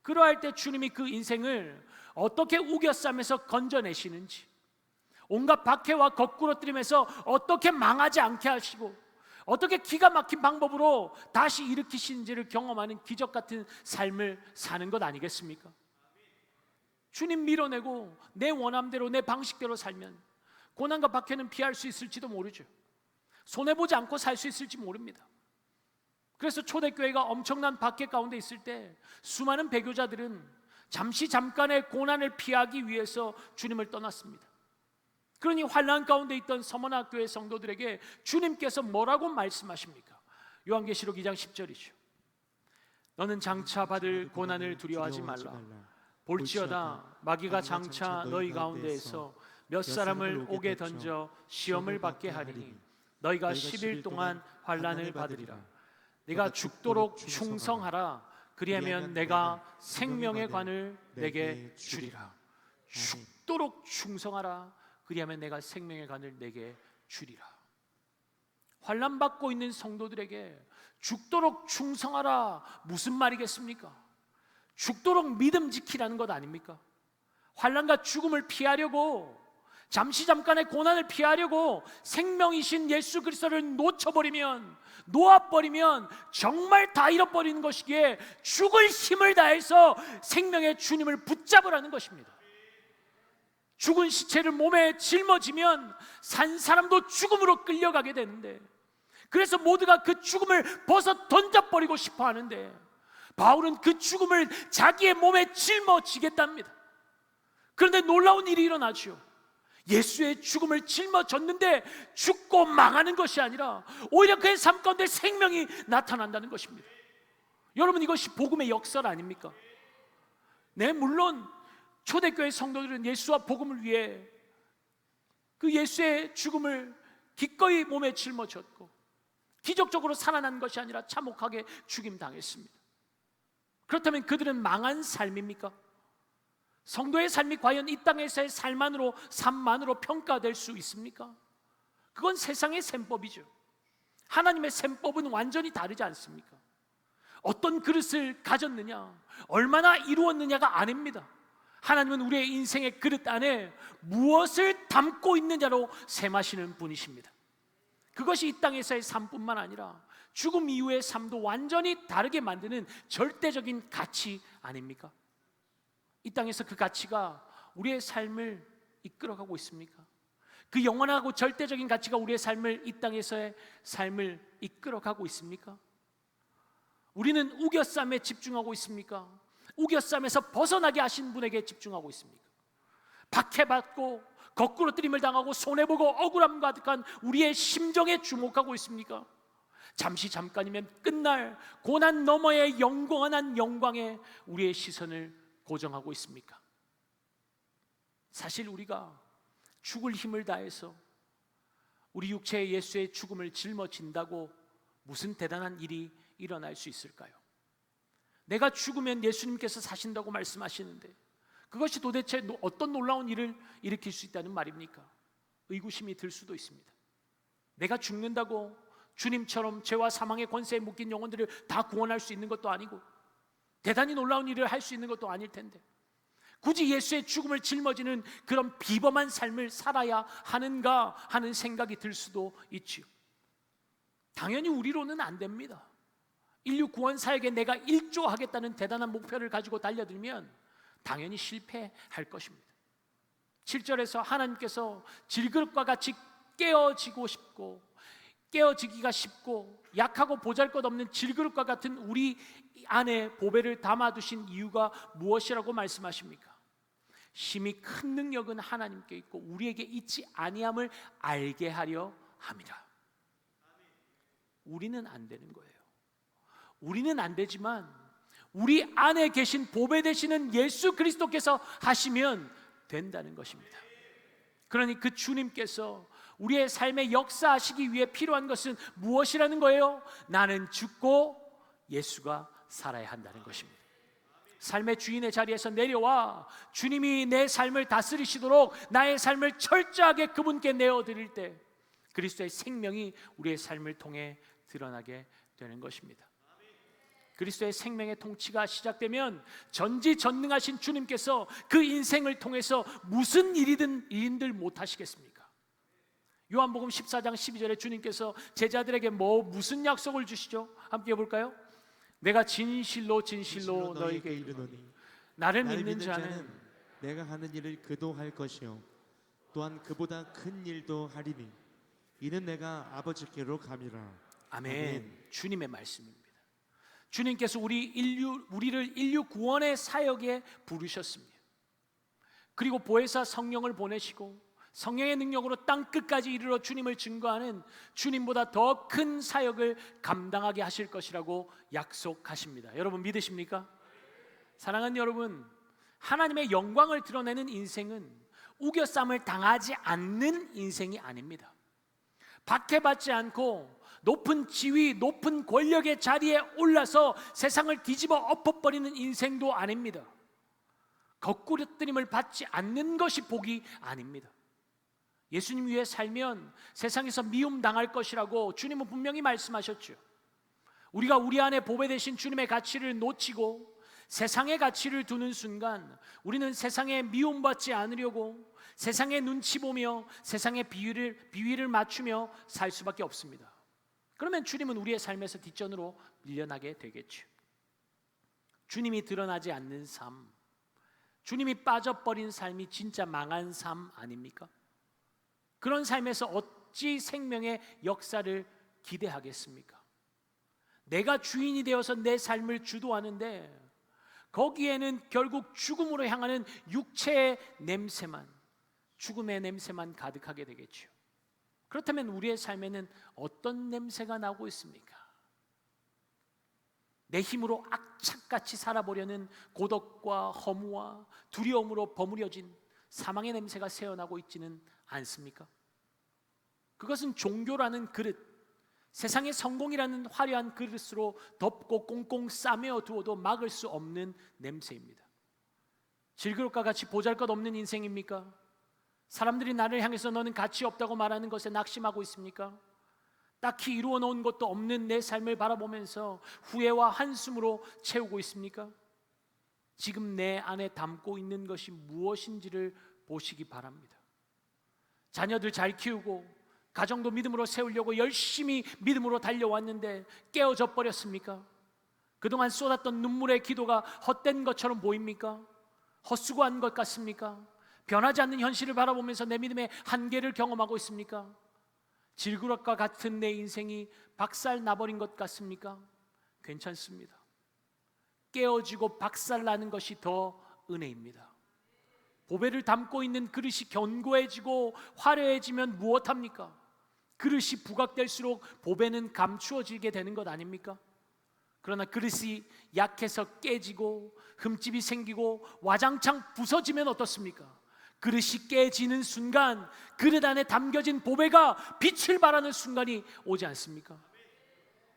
그러할 때 주님이 그 인생을 어떻게 우겨싸면서 건져내시는지, 온갖 박해와 거꾸러뜨리면서 어떻게 망하지 않게 하시고 어떻게 기가 막힌 방법으로 다시 일으키시는지를 경험하는 기적 같은 삶을 사는 것 아니겠습니까? 주님 밀어내고 내 원함대로 내 방식대로 살면 고난과 박해는 피할 수 있을지도 모르죠. 손해보지 않고 살 수 있을지 모릅니다. 그래서 초대교회가 엄청난 박해 가운데 있을 때 수많은 배교자들은 잠깐의 고난을 피하기 위해서 주님을 떠났습니다. 그러니 환난 가운데 있던 서머나 교회 성도들에게 주님께서 뭐라고 말씀하십니까? 요한계시록 2장 10절이죠. 너는 장차 받을 고난을 두려워하지 말라. 볼지어다 마귀가 장차 너희 가운데에서 몇 사람을 옥에 던져 시험을 받게 하리니 너희가 10일 동안 환난을 받으리라. 네가 죽도록 충성하라. 그리하면 내가 생명의 관을 내게 주리라. 죽도록 충성하라. 그리하면 내가 생명의 관을 내게 주리라. 환난 받고 있는 성도들에게 죽도록 충성하라. 무슨 말이겠습니까? 죽도록 믿음 지키라는 것 아닙니까? 환난과 죽음을 피하려고, 잠깐의 고난을 피하려고 생명이신 예수 그리스도를 놓아버리면 정말 다 잃어버리는 것이기에 죽을 힘을 다해서 생명의 주님을 붙잡으라는 것입니다. 죽은 시체를 몸에 짊어지면 산 사람도 죽음으로 끌려가게 되는데, 그래서 모두가 그 죽음을 벗어 던져버리고 싶어 하는데, 바울은 그 죽음을 자기의 몸에 짊어지겠답니다. 그런데 놀라운 일이 일어나죠. 예수의 죽음을 짊어졌는데 죽고 망하는 것이 아니라 오히려 그의 삶 가운데 생명이 나타난다는 것입니다. 여러분, 이것이 복음의 역설 아닙니까? 네, 물론 초대교회 성도들은 예수와 복음을 위해 그 예수의 죽음을 기꺼이 몸에 짊어졌고 기적적으로 살아난 것이 아니라 참혹하게 죽임당했습니다. 그렇다면 그들은 망한 삶입니까? 성도의 삶이 과연 이 땅에서의 삶만으로 평가될 수 있습니까? 그건 세상의 셈법이죠. 하나님의 셈법은 완전히 다르지 않습니까? 어떤 그릇을 가졌느냐, 얼마나 이루었느냐가 아닙니다. 하나님은 우리의 인생의 그릇 안에 무엇을 담고 있느냐로 셈하시는 분이십니다. 그것이 이 땅에서의 삶뿐만 아니라 죽음 이후의 삶도 완전히 다르게 만드는 절대적인 가치 아닙니까? 이 땅에서 그 가치가 우리의 삶을 이끌어가고 있습니까? 그 영원하고 절대적인 가치가 우리의 삶을, 이 땅에서의 삶을 이끌어가고 있습니까? 우리는 우겨쌈에 집중하고 있습니까? 우겨쌈에서 벗어나게 하신 분에게 집중하고 있습니까? 박해받고 거꾸로 뜨림을 당하고 손해보고 억울함 가득한 우리의 심정에 주목하고 있습니까? 잠깐이면 끝날 고난 너머의 영원한 영광에 우리의 시선을 고정하고 있습니까? 사실 우리가 죽을 힘을 다해서 우리 육체의 예수의 죽음을 짊어진다고 무슨 대단한 일이 일어날 수 있을까요? 내가 죽으면 예수님께서 사신다고 말씀하시는데 그것이 도대체 어떤 놀라운 일을 일으킬 수 있다는 말입니까? 의구심이 들 수도 있습니다. 내가 죽는다고 주님처럼 죄와 사망의 권세에 묶인 영혼들을 다 구원할 수 있는 것도 아니고 대단히 놀라운 일을 할 수 있는 것도 아닐 텐데 굳이 예수의 죽음을 짊어지는 그런 비범한 삶을 살아야 하는가 하는 생각이 들 수도 있지요. 당연히 우리로는 안 됩니다. 인류 구원 사역에 내가 일조하겠다는 대단한 목표를 가지고 달려들면 당연히 실패할 것입니다. 7절에서 하나님께서 질그릇과 같이 깨어지기가 쉽고 약하고 보잘것없는 질그릇과 같은 우리 안에 보배를 담아두신 이유가 무엇이라고 말씀하십니까? 심히 큰 능력은 하나님께 있고 우리에게 있지 아니함을 알게 하려 함이라. 우리는 안 되는 거예요. 우리는 안 되지만 우리 안에 계신 보배 되시는 예수 그리스도께서 하시면 된다는 것입니다. 그러니 그 주님께서 우리의 삶에 역사하시기 위해 필요한 것은 무엇이라는 거예요? 나는 죽고 예수가 살아야 한다는 것입니다. 삶의 주인의 자리에서 내려와 주님이 내 삶을 다스리시도록 나의 삶을 철저하게 그분께 내어드릴 때 그리스도의 생명이 우리의 삶을 통해 드러나게 되는 것입니다. 그리스도의 생명의 통치가 시작되면 전지전능하신 주님께서 그 인생을 통해서 무슨 일인들 못하시겠습니까? 요한복음 14장 12절에 주님께서 제자들에게 무슨 약속을 주시죠? 함께 해볼까요? 내가 진실로 너에게 이르노니 나를 믿는 자는 내가 하는 일을 그도 할 것이요 또한 그보다 큰 일도 하리니 이는 내가 아버지께로 감이라. 아멘. 주님의 말씀입니다. 주님께서 우리를 인류 구원의 사역에 부르셨습니다. 그리고 보혜사 성령을 보내시고 성령의 능력으로 땅 끝까지 이르러 주님을 증거하는 주님보다 더 큰 사역을 감당하게 하실 것이라고 약속하십니다. 여러분 믿으십니까? 사랑하는 여러분, 하나님의 영광을 드러내는 인생은 우겨쌈을 당하지 않는 인생이 아닙니다. 박해받지 않고 높은 지위, 높은 권력의 자리에 올라서 세상을 뒤집어 엎어버리는 인생도 아닙니다. 거꾸러뜨림을 받지 않는 것이 복이 아닙니다. 예수님 위해 살면 세상에서 미움 당할 것이라고 주님은 분명히 말씀하셨죠. 우리가 우리 안에 보배 되신 주님의 가치를 놓치고 세상의 가치를 두는 순간 우리는 세상에 미움받지 않으려고 세상의 눈치 보며 세상의 비위를 맞추며 살 수밖에 없습니다. 그러면 주님은 우리의 삶에서 뒷전으로 밀려나게 되겠죠. 주님이 드러나지 않는 삶, 주님이 빠져버린 삶이 진짜 망한 삶 아닙니까? 그런 삶에서 어찌 생명의 역사를 기대하겠습니까? 내가 주인이 되어서 내 삶을 주도하는데 거기에는 결국 죽음으로 향하는 육체의 냄새만, 죽음의 냄새만 가득하게 되겠죠. 그렇다면 우리의 삶에는 어떤 냄새가 나고 있습니까? 내 힘으로 악착같이 살아보려는 고독과 허무와 두려움으로 버무려진 사망의 냄새가 새어나고 있지는 않습니까? 그것은 종교라는 그릇, 세상의 성공이라는 화려한 그릇으로 덮고 꽁꽁 싸매어 두어도 막을 수 없는 냄새입니다. 질그릇과 같이 보잘것없는 인생입니까? 사람들이 나를 향해서 너는 가치 없다고 말하는 것에 낙심하고 있습니까? 딱히 이루어 놓은 것도 없는 내 삶을 바라보면서 후회와 한숨으로 채우고 있습니까? 지금 내 안에 담고 있는 것이 무엇인지를 보시기 바랍니다. 자녀들 잘 키우고 가정도 믿음으로 세우려고 열심히 믿음으로 달려왔는데 깨어져 버렸습니까? 그동안 쏟았던 눈물의 기도가 헛된 것처럼 보입니까? 헛수고한 것 같습니까? 변하지 않는 현실을 바라보면서 내 믿음의 한계를 경험하고 있습니까? 질그릇과 같은 내 인생이 박살 나버린 것 같습니까? 괜찮습니다. 깨어지고 박살 나는 것이 더 은혜입니다. 보배를 담고 있는 그릇이 견고해지고 화려해지면 무엇합니까? 그릇이 부각될수록 보배는 감추어지게 되는 것 아닙니까? 그러나 그릇이 약해서 깨지고 흠집이 생기고 와장창 부서지면 어떻습니까? 그릇이 깨지는 순간 그릇 안에 담겨진 보배가 빛을 발하는 순간이 오지 않습니까?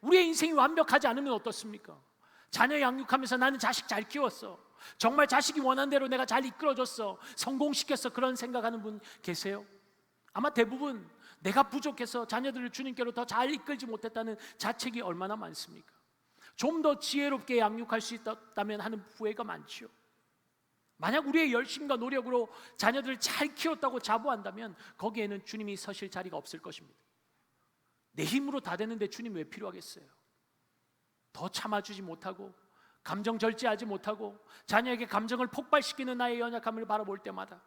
우리의 인생이 완벽하지 않으면 어떻습니까? 자녀 양육하면서 나는 자식 잘 키웠어, 정말 자식이 원하는 대로 내가 잘 이끌어줬어, 성공시켰어, 그런 생각하는 분 계세요? 아마 대부분 내가 부족해서 자녀들을 주님께로 더 잘 이끌지 못했다는 자책이 얼마나 많습니까? 좀 더 지혜롭게 양육할 수 있다면 하는 후회가 많지요. 만약 우리의 열심과 노력으로 자녀들을 잘 키웠다고 자부한다면 거기에는 주님이 서실 자리가 없을 것입니다. 내 힘으로 다 되는데 주님 왜 필요하겠어요? 더 참아주지 못하고 감정 절제하지 못하고 자녀에게 감정을 폭발시키는 나의 연약함을 바라볼 때마다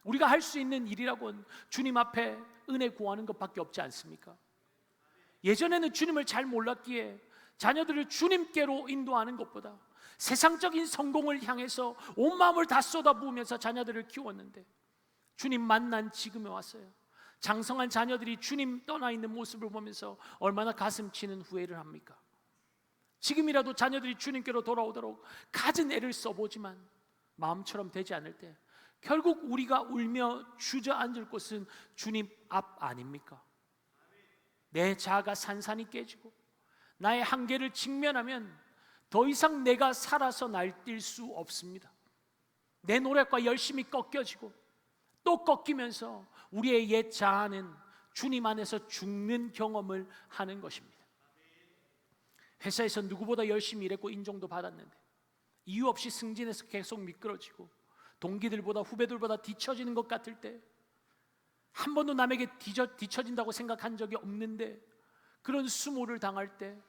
우리가 할 수 있는 일이라고는 주님 앞에 은혜 구하는 것밖에 없지 않습니까? 예전에는 주님을 잘 몰랐기에 자녀들을 주님께로 인도하는 것보다 세상적인 성공을 향해서 온 마음을 다 쏟아부으면서 자녀들을 키웠는데 주님 만난 지금에 왔어요. 장성한 자녀들이 주님 떠나 있는 모습을 보면서 얼마나 가슴 치는 후회를 합니까? 지금이라도 자녀들이 주님께로 돌아오도록 갖은 애를 써보지만 마음처럼 되지 않을 때 결국 우리가 울며 주저앉을 곳은 주님 앞 아닙니까? 내 자아가 산산이 깨지고 나의 한계를 직면하면 더 이상 내가 살아서 날뛸 수 없습니다. 내 노력과 열심이 꺾여지고 또 꺾이면서 우리의 옛 자아는 주님 안에서 죽는 경험을 하는 것입니다. 회사에서 누구보다 열심히 일했고 인정도 받았는데 이유 없이 승진해서 계속 미끄러지고 동기들보다 후배들보다 뒤처지는 것 같을 때, 한 번도 남에게 뒤처진다고 생각한 적이 없는데 그런 수모를 당할 때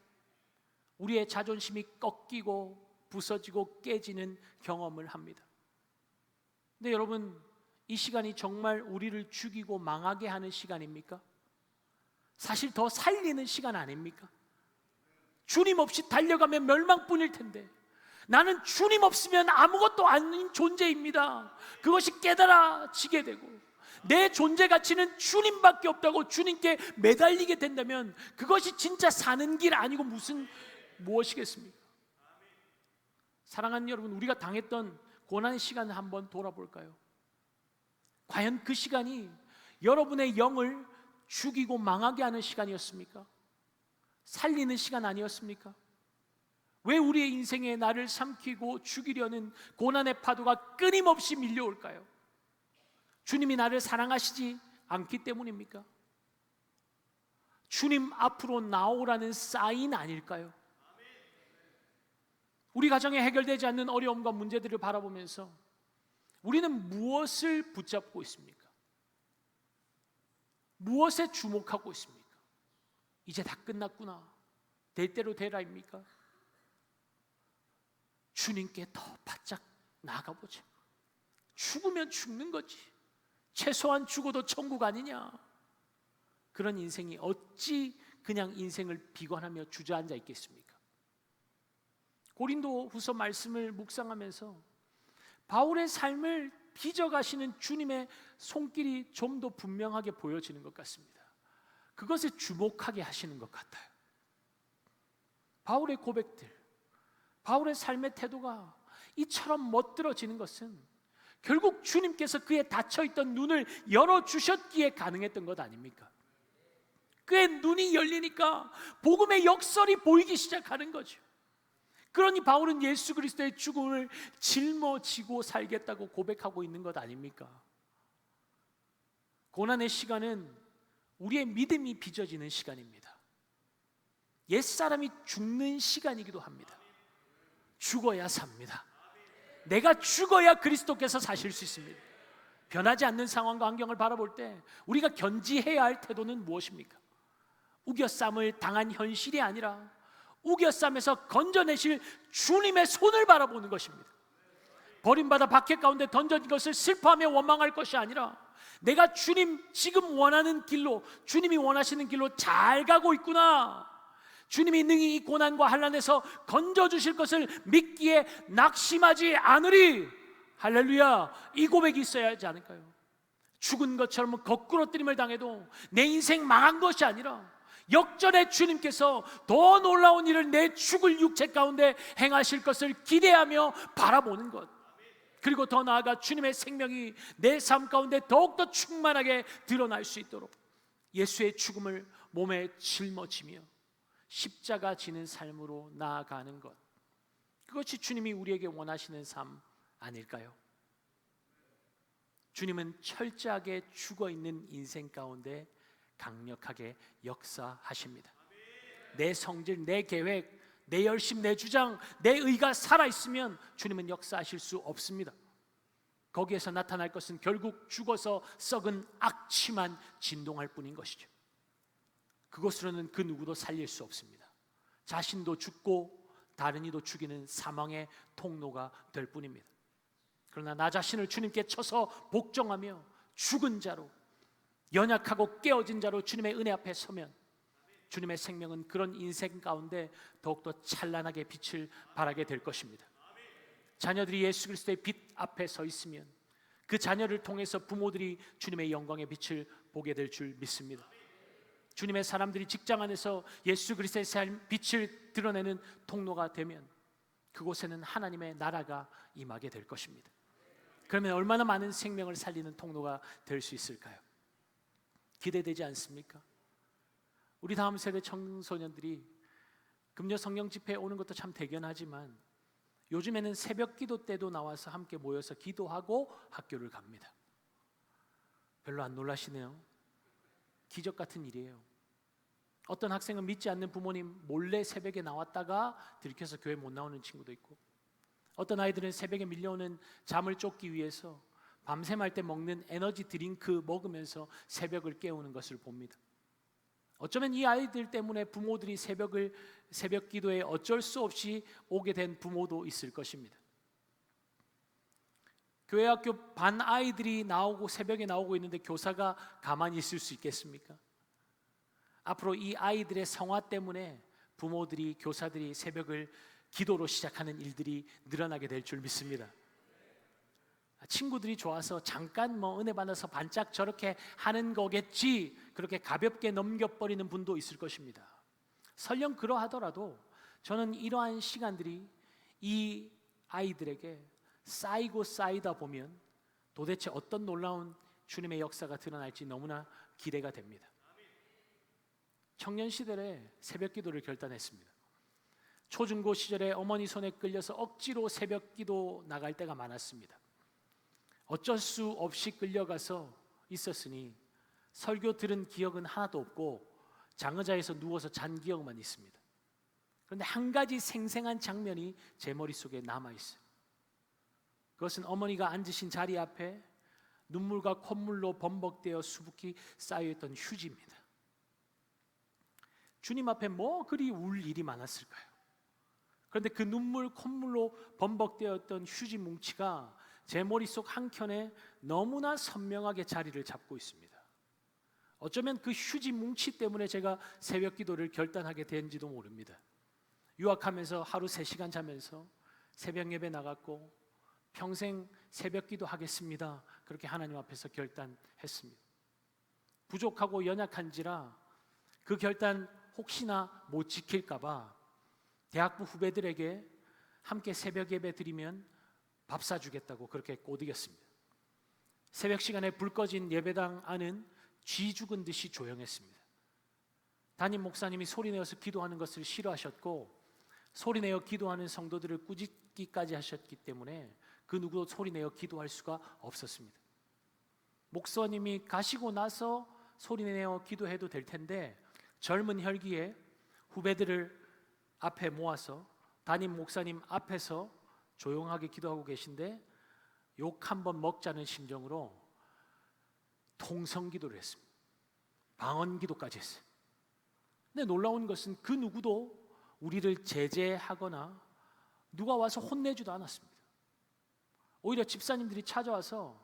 우리의 자존심이 꺾이고 부서지고 깨지는 경험을 합니다. 근데 여러분, 이 시간이 정말 우리를 죽이고 망하게 하는 시간입니까? 사실 더 살리는 시간 아닙니까? 주님 없이 달려가면 멸망뿐일 텐데 나는 주님 없으면 아무것도 아닌 존재입니다. 그것이 깨달아지게 되고 내 존재 가치는 주님밖에 없다고 주님께 매달리게 된다면 그것이 진짜 사는 길 아니고 무엇이겠습니까? 사랑하는 여러분, 우리가 당했던 고난의 시간을 한번 돌아볼까요? 과연 그 시간이 여러분의 영을 죽이고 망하게 하는 시간이었습니까? 살리는 시간 아니었습니까? 왜 우리의 인생에 나를 삼키고 죽이려는 고난의 파도가 끊임없이 밀려올까요? 주님이 나를 사랑하시지 않기 때문입니까? 주님 앞으로 나오라는 사인 아닐까요? 우리 가정에 해결되지 않는 어려움과 문제들을 바라보면서 우리는 무엇을 붙잡고 있습니까? 무엇에 주목하고 있습니까? 이제 다 끝났구나, 될 대로 되라입니까? 주님께 더 바짝 나아가보자. 죽으면 죽는 거지, 최소한 죽어도 천국 아니냐. 그런 인생이 어찌 그냥 인생을 비관하며 주저앉아 있겠습니까? 고린도 후서 말씀을 묵상하면서 바울의 삶을 빚어가시는 주님의 손길이 좀 더 분명하게 보여지는 것 같습니다. 그것에 주목하게 하시는 것 같아요. 바울의 고백들, 바울의 삶의 태도가 이처럼 멋들어지는 것은 결국 주님께서 그의 닫혀있던 눈을 열어주셨기에 가능했던 것 아닙니까? 그의 눈이 열리니까 복음의 역설이 보이기 시작하는 거죠. 그러니 바울은 예수 그리스도의 죽음을 짊어지고 살겠다고 고백하고 있는 것 아닙니까? 고난의 시간은 우리의 믿음이 빚어지는 시간입니다. 옛사람이 죽는 시간이기도 합니다. 죽어야 삽니다. 내가 죽어야 그리스도께서 사실 수 있습니다. 변하지 않는 상황과 환경을 바라볼 때 우리가 견지해야 할 태도는 무엇입니까? 우겨쌈을 당한 현실이 아니라 우겨쌈에서 건져내실 주님의 손을 바라보는 것입니다. 버림받아 박해 가운데 던져진 것을 슬퍼하며 원망할 것이 아니라 내가 주님 지금 원하는 길로, 주님이 원하시는 길로 잘 가고 있구나, 주님이 능히 이 고난과 환난에서 건져주실 것을 믿기에 낙심하지 않으리, 할렐루야, 이 고백이 있어야 하지 않을까요? 죽은 것처럼 거꾸로 뜨림을 당해도 내 인생 망한 것이 아니라 역전의 주님께서 더 놀라운 일을 내 죽을 육체 가운데 행하실 것을 기대하며 바라보는 것, 그리고 더 나아가 주님의 생명이 내 삶 가운데 더욱더 충만하게 드러날 수 있도록 예수의 죽음을 몸에 짊어지며 십자가 지는 삶으로 나아가는 것, 그것이 주님이 우리에게 원하시는 삶 아닐까요? 주님은 철저하게 죽어있는 인생 가운데 강력하게 역사하십니다. 내 성질, 내 계획, 내 열심, 내 주장, 내 의가 살아있으면 주님은 역사하실 수 없습니다. 거기에서 나타날 것은 결국 죽어서 썩은 악취만 진동할 뿐인 것이죠. 그것으로는 그 누구도 살릴 수 없습니다. 자신도 죽고 다른 이도 죽이는 사망의 통로가 될 뿐입니다. 그러나 나 자신을 주님께 쳐서 복종하며 죽은 자로, 연약하고 깨어진 자로 주님의 은혜 앞에 서면 주님의 생명은 그런 인생 가운데 더욱더 찬란하게 빛을 발하게 될 것입니다. 자녀들이 예수 그리스도의 빛 앞에 서 있으면 그 자녀를 통해서 부모들이 주님의 영광의 빛을 보게 될 줄 믿습니다. 주님의 사람들이 직장 안에서 예수 그리스도의 삶 빛을 드러내는 통로가 되면 그곳에는 하나님의 나라가 임하게 될 것입니다. 그러면 얼마나 많은 생명을 살리는 통로가 될 수 있을까요? 기대되지 않습니까? 우리 다음 세대 청소년들이 금요 성령 집회에 오는 것도 참 대견하지만 요즘에는 새벽 기도 때도 나와서 함께 모여서 기도하고 학교를 갑니다. 별로 안 놀라시네요. 기적 같은 일이에요. 어떤 학생은 믿지 않는 부모님 몰래 새벽에 나왔다가 들켜서 교회 못 나오는 친구도 있고, 어떤 아이들은 새벽에 밀려오는 잠을 쫓기 위해서 밤샘할 때 먹는 에너지 드링크 먹으면서 새벽을 깨우는 것을 봅니다. 어쩌면 이 아이들 때문에 부모들이 새벽 기도에 어쩔 수 없이 오게 된 부모도 있을 것입니다. 교회 학교 반 아이들이 나오고 새벽에 나오고 있는데 교사가 가만히 있을 수 있겠습니까? 앞으로 이 아이들의 성화 때문에 부모들이, 교사들이 새벽을 기도로 시작하는 일들이 늘어나게 될 줄 믿습니다. 친구들이 좋아서 잠깐 은혜 받아서 반짝 저렇게 하는 거겠지, 그렇게 가볍게 넘겨버리는 분도 있을 것입니다. 설령 그러하더라도 저는 이러한 시간들이 이 아이들에게 쌓이고 쌓이다 보면 도대체 어떤 놀라운 주님의 역사가 드러날지 너무나 기대가 됩니다. 청년 시절에 새벽 기도를 결단했습니다. 초중고 시절에 어머니 손에 끌려서 억지로 새벽 기도 나갈 때가 많았습니다. 어쩔 수 없이 끌려가서 있었으니 설교 들은 기억은 하나도 없고 장의자에서 누워서 잔 기억만 있습니다. 그런데 한 가지 생생한 장면이 제 머릿속에 남아있어요. 그것은 어머니가 앉으신 자리 앞에 눈물과 콧물로 범벅되어 수북히 쌓여있던 휴지입니다. 주님 앞에 뭐 그리 울 일이 많았을까요? 그런데 그 눈물 콧물로 범벅되었던 휴지 뭉치가 제 머릿속 한켠에 너무나 선명하게 자리를 잡고 있습니다. 어쩌면 그 휴지 뭉치 때문에 제가 새벽 기도를 결단하게 된지도 모릅니다. 유학하면서 하루 3시간 자면서 새벽 예배 나갔고 평생 새벽 기도 하겠습니다. 그렇게 하나님 앞에서 결단했습니다. 부족하고 연약한지라 그 결단 혹시나 못 지킬까 봐 대학부 후배들에게 함께 새벽 예배 드리면 밥 사주겠다고 그렇게 꼬드겼습니다. 새벽 시간에 불 꺼진 예배당 안은 쥐 죽은 듯이 조용했습니다. 담임 목사님이 소리내어서 기도하는 것을 싫어하셨고 소리내어 기도하는 성도들을 꾸짖기까지 하셨기 때문에 그 누구도 소리내어 기도할 수가 없었습니다. 목사님이 가시고 나서 소리내어 기도해도 될 텐데 젊은 혈기에 후배들을 앞에 모아서 담임 목사님 앞에서 조용하게 기도하고 계신데 욕 한번 먹자는 심정으로 통성 기도를 했습니다. 방언 기도까지 했어요. 근데 놀라운 것은 그 누구도 우리를 제재하거나 누가 와서 혼내지도 않았습니다. 오히려 집사님들이 찾아와서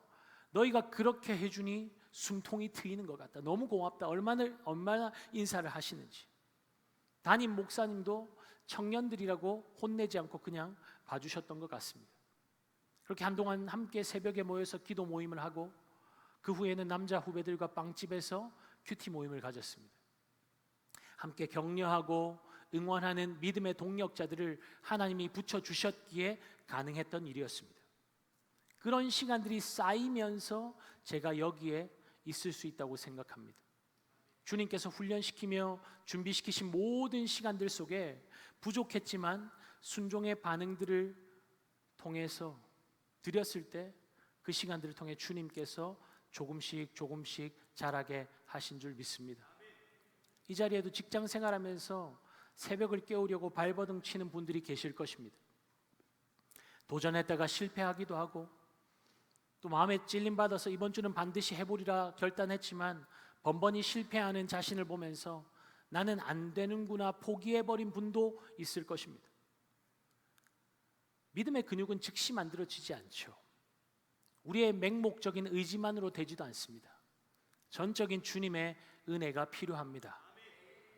너희가 그렇게 해주니 숨통이 트이는 것 같다. 너무 고맙다. 얼마나 인사를 하시는지. 담임 목사님도 청년들이라고 혼내지 않고 그냥 봐주셨던 것 같습니다. 그렇게 한동안 함께 새벽에 모여서 기도 모임을 하고 그 후에는 남자 후배들과 빵집에서 큐티 모임을 가졌습니다. 함께 격려하고 응원하는 믿음의 동력자들을 하나님이 붙여주셨기에 가능했던 일이었습니다. 그런 시간들이 쌓이면서 제가 여기에 있을 수 있다고 생각합니다. 주님께서 훈련시키며 준비시키신 모든 시간들 속에 부족했지만 순종의 반응들을 통해서 드렸을 때 그 시간들을 통해 주님께서 조금씩 자라게 하신 줄 믿습니다. 이 자리에도 직장 생활하면서 새벽을 깨우려고 발버둥 치는 분들이 계실 것입니다. 도전했다가 실패하기도 하고 또 마음에 찔림받아서 이번 주는 반드시 해보리라 결단했지만 번번이 실패하는 자신을 보면서 나는 안 되는구나 포기해버린 분도 있을 것입니다. 믿음의 근육은 즉시 만들어지지 않죠. 우리의 맹목적인 의지만으로 되지도 않습니다. 전적인 주님의 은혜가 필요합니다.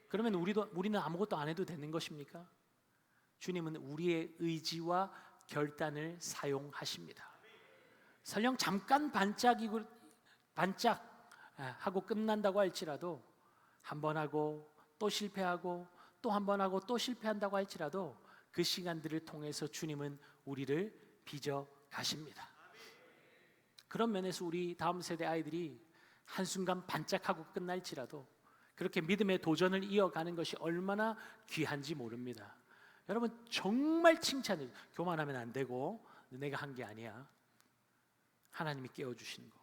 그러면 우리는 아무것도 안 해도 되는 것입니까? 주님은 우리의 의지와 결단을 사용하십니다. 설령 잠깐 반짝하고 끝난다고 할지라도 한 번 하고 또 실패하고 또 한 번 하고 또 실패한다고 할지라도 그 시간들을 통해서 주님은 우리를 빚어 가십니다. 그런 면에서 우리 다음 세대 아이들이 한순간 반짝하고 끝날지라도 그렇게 믿음의 도전을 이어가는 것이 얼마나 귀한지 모릅니다. 여러분 정말 칭찬해요. 교만하면 안 되고 내가 한 게 아니야. 하나님이 깨워주시는 거.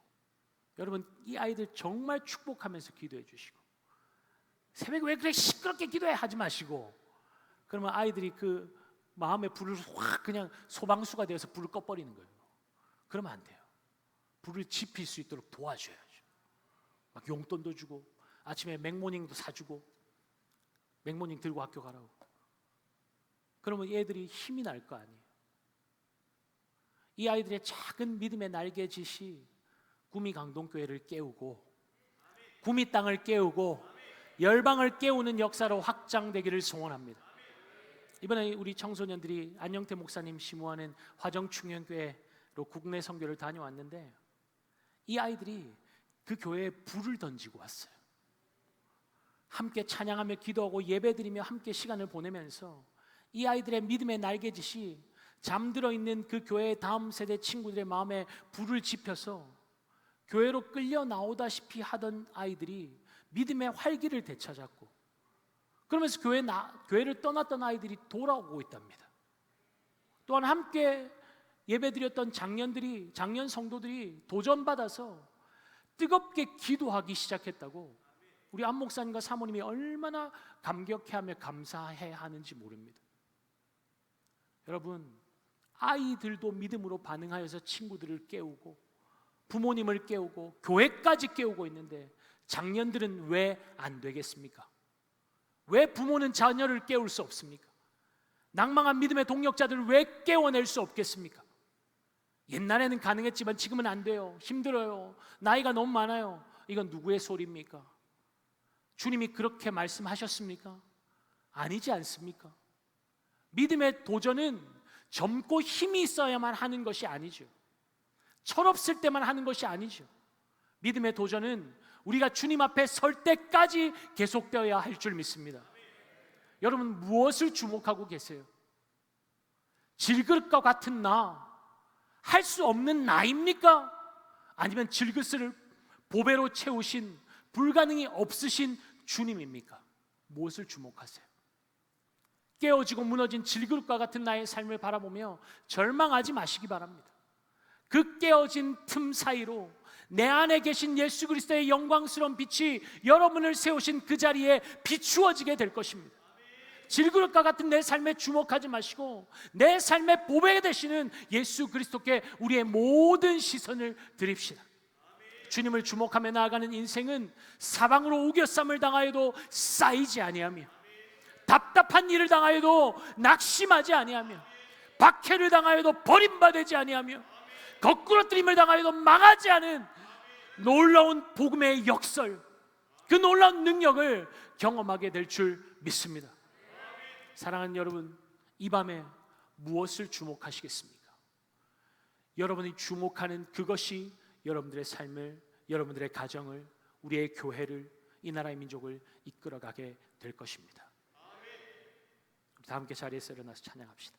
여러분 이 아이들 정말 축복하면서 기도해 주시고 새벽에 왜 그래 시끄럽게 기도해 하지 마시고 그러면 아이들이 그 마음의 불을 확 그냥 소방수가 되어서 불을 꺼버리는 거예요. 그러면 안 돼요. 불을 지필 수 있도록 도와줘야죠. 막 용돈도 주고 아침에 맥모닝도 사주고 맥모닝 들고 학교 가라고. 그러면 얘들이 힘이 날 거 아니에요. 이 아이들의 작은 믿음의 날개짓이 구미 강동교회를 깨우고 구미 땅을 깨우고 열방을 깨우는 역사로 확장되기를 소원합니다. 이번에 우리 청소년들이 안영태 목사님 심우하는 화정충현교회로 국내 선교를 다녀왔는데 이 아이들이 그 교회에 불을 던지고 왔어요. 함께 찬양하며 기도하고 예배드리며 함께 시간을 보내면서 이 아이들의 믿음의 날개짓이 잠들어 있는 그 교회의 다음 세대 친구들의 마음에 불을 지펴서 교회로 끌려 나오다시피 하던 아이들이 믿음의 활기를 되찾았고 그러면서 교회를 떠났던 아이들이 돌아오고 있답니다. 또한 함께 예배드렸던 장년 성도들이 도전받아서 뜨겁게 기도하기 시작했다고 우리 안 목사님과 사모님이 얼마나 감격해하며 감사해 하는지 모릅니다. 여러분, 아이들도 믿음으로 반응하여서 친구들을 깨우고 부모님을 깨우고 교회까지 깨우고 있는데 장년들은 왜 안 되겠습니까? 왜 부모는 자녀를 깨울 수 없습니까? 낭망한 믿음의 동력자들을 왜 깨워낼 수 없겠습니까? 옛날에는 가능했지만 지금은 안 돼요. 힘들어요. 나이가 너무 많아요. 이건 누구의 소리입니까? 주님이 그렇게 말씀하셨습니까? 아니지 않습니까? 믿음의 도전은 젊고 힘이 있어야만 하는 것이 아니죠. 철없을 때만 하는 것이 아니죠. 믿음의 도전은 우리가 주님 앞에 설 때까지 계속되어야 할 줄 믿습니다. 여러분, 무엇을 주목하고 계세요? 질그릇과 같은 나, 할 수 없는 나입니까? 아니면 질그릇을 보배로 채우신 불가능이 없으신 주님입니까? 무엇을 주목하세요? 깨어지고 무너진 질그릇과 같은 나의 삶을 바라보며 절망하지 마시기 바랍니다. 그 깨어진 틈 사이로 내 안에 계신 예수 그리스도의 영광스러운 빛이 여러분을 세우신 그 자리에 비추어지게 될 것입니다. 질그릇과 같은 내 삶에 주목하지 마시고 내 삶의 보배 되시는 예수 그리스도께 우리의 모든 시선을 드립시다. 주님을 주목하며 나아가는 인생은 사방으로 우겨쌈을 당하여도 쌓이지 아니하며 답답한 일을 당하여도 낙심하지 아니하며 박해를 당하여도 버림받지 아니하며 거꾸러뜨림을 당하여도 망하지 않은 놀라운 복음의 역설, 그 놀라운 능력을 경험하게 될 줄 믿습니다. 사랑하는 여러분, 이 밤에 무엇을 주목하시겠습니까? 여러분이 주목하는 그것이 여러분들의 삶을, 여러분들의 가정을, 우리의 교회를, 이 나라의 민족을 이끌어가게 될 것입니다. 다 함께 자리에서 일어나서 찬양합시다.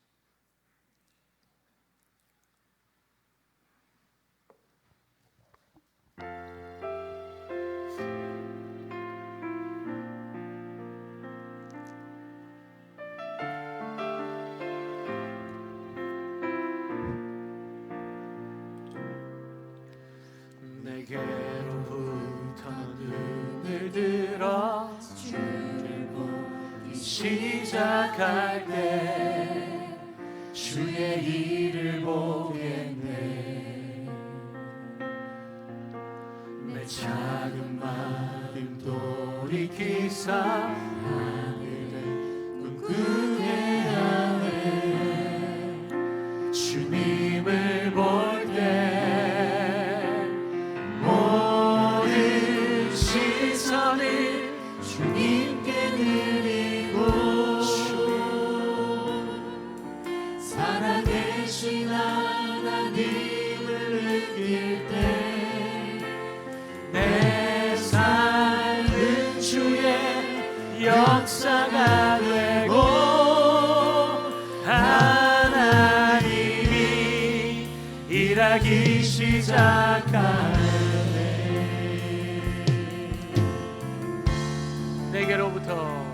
내게로부터 눈을 들어 주를 보기 시작할 때 주의 일을 보겠네. 내 작은 마음 돌이키사 하늘을 꿈꾸게 하네. 주님을 볼 때 주님께 드리고 살아계신 하나님을 느낄 때 내 삶은 주의 역사가 되고 하나님이 일하기 시작하네. 내게로부터